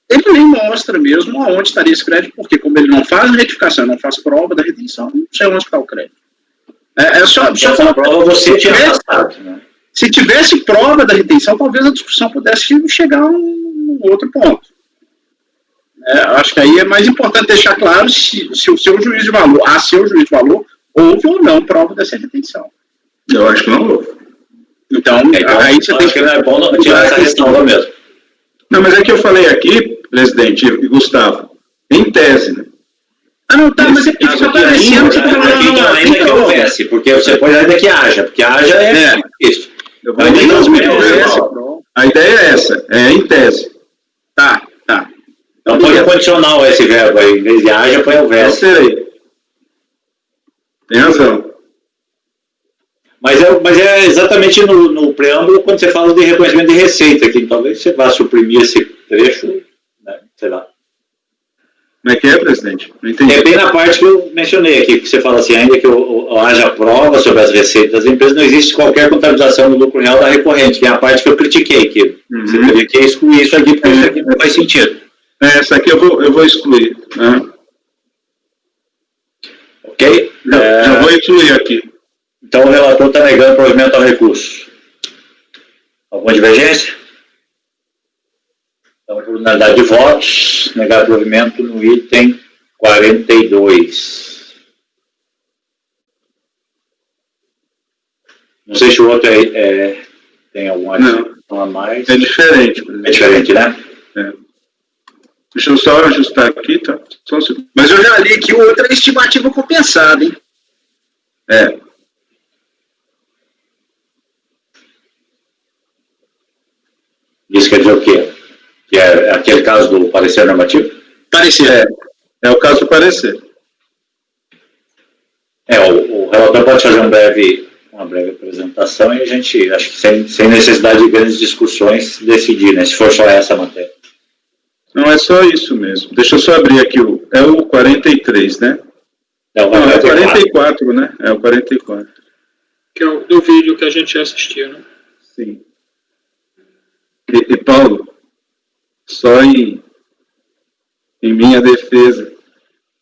ele nem mostra mesmo aonde estaria esse crédito, porque como ele não faz retificação, não faz prova da retenção, não sei onde está o crédito. Só falar, prova você tinha passado, né? Se tivesse prova da retenção, talvez a discussão pudesse chegar a um outro ponto. Acho que aí é mais importante deixar claro se o seu juiz de valor, houve ou não prova dessa retenção. Eu acho que não houve. Então, aí você tem que... Não é bom não tirar essa questão mesmo. Não, mas é que eu falei aqui, presidente e Gustavo, em tese, né? Não, tá, mas é porque fica parecendo que ainda que houvesse, porque você pode ainda que haja, porque haja isso. A ideia é essa, em tese. Tá. Então põe condicional esse verbo aí, em vez de haja, põe houvesse. Tem razão. Mas é exatamente no preâmbulo quando você fala de reconhecimento de receita, que talvez você vá suprimir esse trecho, né, sei lá. Como é que é, presidente? Não entendi. É bem na parte que eu mencionei aqui, que você fala assim, ainda que haja prova sobre as receitas das empresas, não existe qualquer contabilização do lucro real da recorrente, que é a parte que eu critiquei, que você teria que excluir isso aqui, porque isso aqui não faz sentido. Essa aqui eu vou excluir. Né? Ok? Já vou excluir aqui. Então o relator está negando provimento ao recurso. Alguma divergência? Então, por unanimidade de votos, negar provimento no item 42. Não sei se o outro tem alguma adição a mais. É diferente. É diferente, né? Deixa eu só ajustar aqui, tá? Só um segundo. Mas eu já li que o outro é estimativa compensada, hein? Isso quer dizer o quê? Que é aquele caso do parecer normativo? Parecer. É o caso do parecer. O relator pode fazer uma breve apresentação e a gente, acho que sem necessidade de grandes discussões, decidir, né? Se for só essa matéria. Não, é só isso mesmo. Deixa eu só abrir aqui é o 43, né? É o 44, né? É o 44. Que é o do vídeo que a gente já assistiu, né? Sim. E Paulo, só em minha defesa,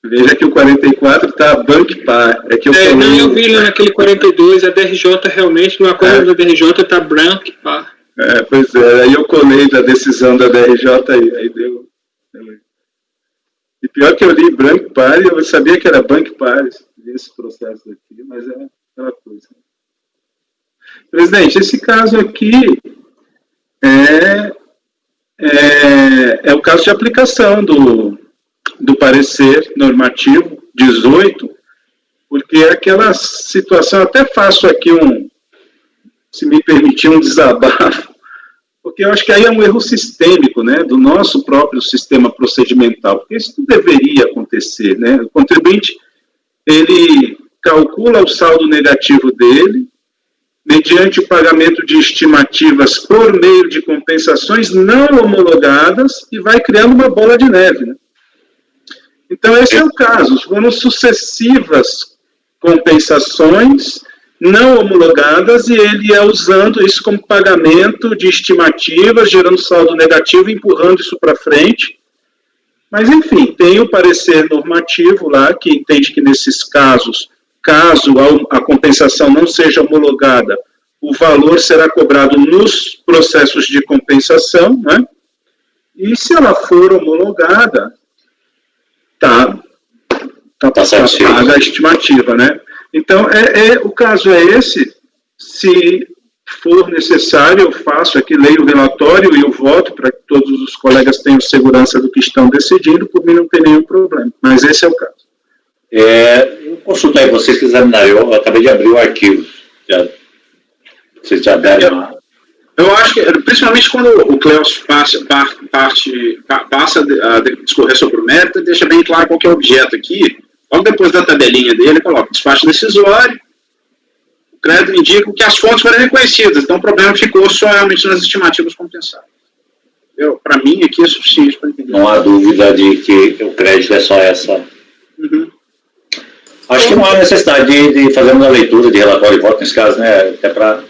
veja que o 44 está banco par. Não, eu vi lá naquele 42, a DRJ realmente, no acordo da DRJ está branco par. Pois é, aí eu colei da decisão da DRJ aí deu. E pior que eu li branco par, eu sabia que era banco par esse processo aqui, mas é aquela coisa. Presidente, esse caso aqui é o caso de aplicação do parecer normativo 18, porque é aquela situação, até faço aqui se me permitir, um desabafo, porque eu acho que aí é um erro sistêmico, né, do nosso próprio sistema procedimental, porque isso não deveria acontecer, né, o contribuinte, ele calcula o saldo negativo dele, mediante o pagamento de estimativas por meio de compensações não homologadas e vai criando uma bola de neve, né? Então, esse é o caso. Foram sucessivas compensações não homologadas e ele é usando isso como pagamento de estimativas, gerando saldo negativo, empurrando isso para frente. Mas, enfim, tem o parecer normativo lá, que entende que nesses casos, caso a compensação não seja homologada, o valor será cobrado nos processos de compensação, né? E se ela for homologada, tá paga a estimativa, né? Então, o caso é esse. Se for necessário, eu faço aqui, leio o relatório e eu voto para que todos os colegas tenham segurança do que estão decidindo, por mim não tem nenhum problema. Mas esse é o caso. Eu consulto aí, vocês que examinaram, eu acabei de abrir o arquivo. Vocês já deram Eu acho que, principalmente quando o Cleus passa a discorrer sobre o mérito, deixa bem claro qual que é o objeto aqui, logo depois da tabelinha dele, coloca despacho decisório, o crédito indica que as fontes foram reconhecidas, então o problema ficou só realmente nas estimativas compensadas. Para mim, aqui é suficiente para entender. Não há dúvida de que o crédito é só essa. Uhum. Acho que não há necessidade de fazer uma leitura de relatório de voto nesse caso, né? Até para...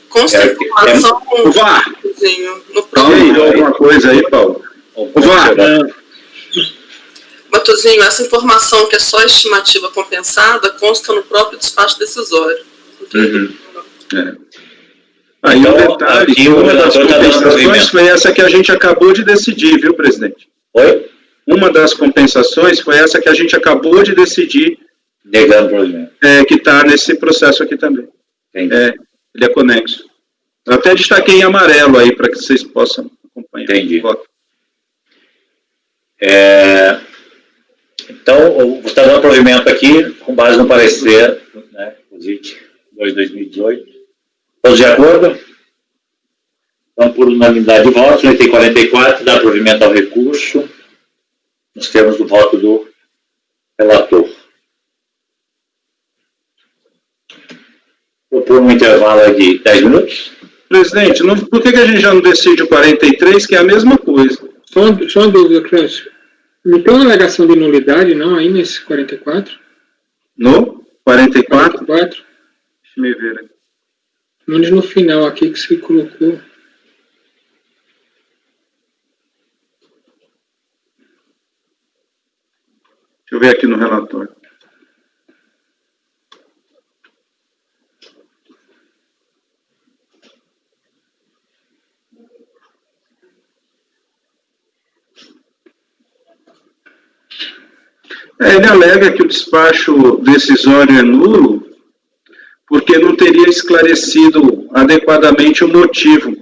Com informação o VAR. No próprio. Alguma coisa aí, Paulo? O VAR. Matosinho, essa informação que é só estimativa compensada consta no próprio despacho decisório. Uhum. Aí o detalhe, que uma das compensações foi essa que a gente acabou de decidir, viu, presidente? Oi? Uma das compensações foi essa que a gente acabou de decidir. Negando o problema. Que está nesse processo aqui também. Ele é conexo. Eu até destaquei em amarelo aí, para que vocês possam acompanhar. Entendi. Então, você está dando provimento aqui, com base no parecer, né, COSIT 2018. Todos de acordo? Então, por unanimidade de votos, no item 44, dá provimento ao recurso, nos termos do voto do relator. Propor um intervalo de 10 minutos. Presidente, por que a gente já não decide o 43, que é a mesma coisa? Só uma dúvida, Cláudio. Não tem uma alegação de nulidade, não, aí nesse 44? No 44? 44? Deixa eu ver aqui. Menos no final aqui que você colocou. Deixa eu ver aqui no relatório. Ele alega que o despacho decisório é nulo porque não teria esclarecido adequadamente o motivo.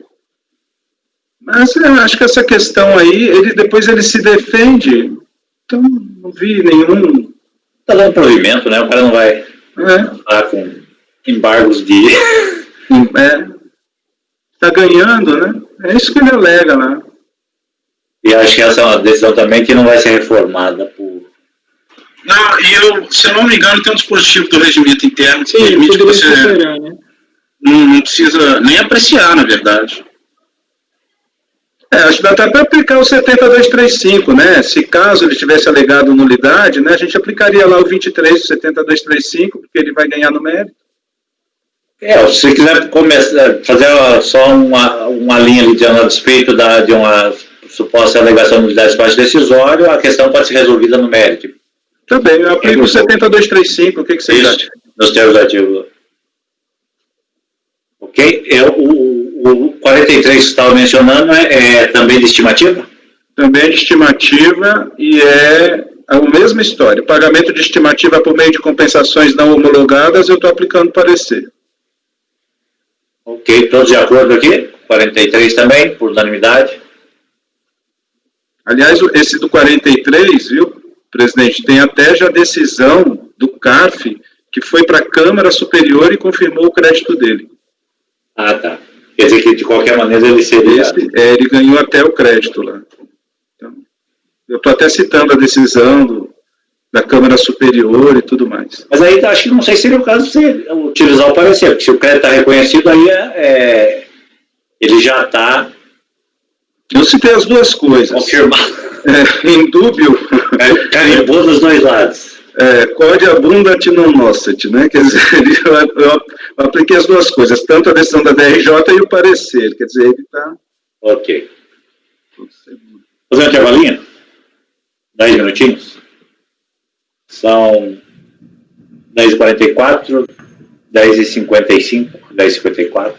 Mas eu acho que essa questão aí, depois ele se defende, então não vi nenhum... Está dando provimento, né? O cara não vai estar com embargos de... está ganhando, né? É isso que ele alega, né? E acho que essa é uma decisão também que não vai ser reformada por... Não, e se eu não me engano, tem um dispositivo do regimento interno que Sim, permite que você superar, né? não precisa nem apreciar, na verdade. Acho que dá até para aplicar o 7235, né? Se caso ele tivesse alegado nulidade, né, a gente aplicaria lá o 23 do 7235, porque ele vai ganhar no mérito. Se você quiser começar, fazer só uma linha ali a respeito de uma suposta alegação de nulidade de parte decisório, a questão pode ser resolvida no mérito. Tá bem, eu aplico o 7235, o que você acha? Nos termos do artigo. Ok? O 43 que você estava mencionando é também de estimativa? Também de estimativa e é a mesma história. Pagamento de estimativa por meio de compensações não homologadas, eu estou aplicando parecer. Ok, todos de acordo aqui? 43 também, por unanimidade? Aliás, esse do 43, viu, presidente, tem até já decisão do CARF, que foi para a Câmara Superior e confirmou o crédito dele. Ah, tá. Quer dizer que, de qualquer maneira, ele seria... Ele ganhou até o crédito lá. Então, eu estou até citando a decisão da Câmara Superior e tudo mais. Mas aí, acho que não sei se seria o caso de você utilizar o parecer, porque se o crédito está reconhecido, aí ele já está... Eu citei as duas coisas. Confirmado. Em dúbio... Carimbou dos dois lados. Code abundat non nocet, né? Quer dizer, eu apliquei as duas coisas, tanto a decisão da DRJ e o parecer, quer dizer, ele está... Ok. Fazer um intervalinho? 10 minutinhos? São 10h44, 10h55, 10h54.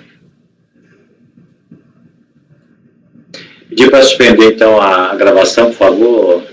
Pedir para suspender, então, a gravação, por favor.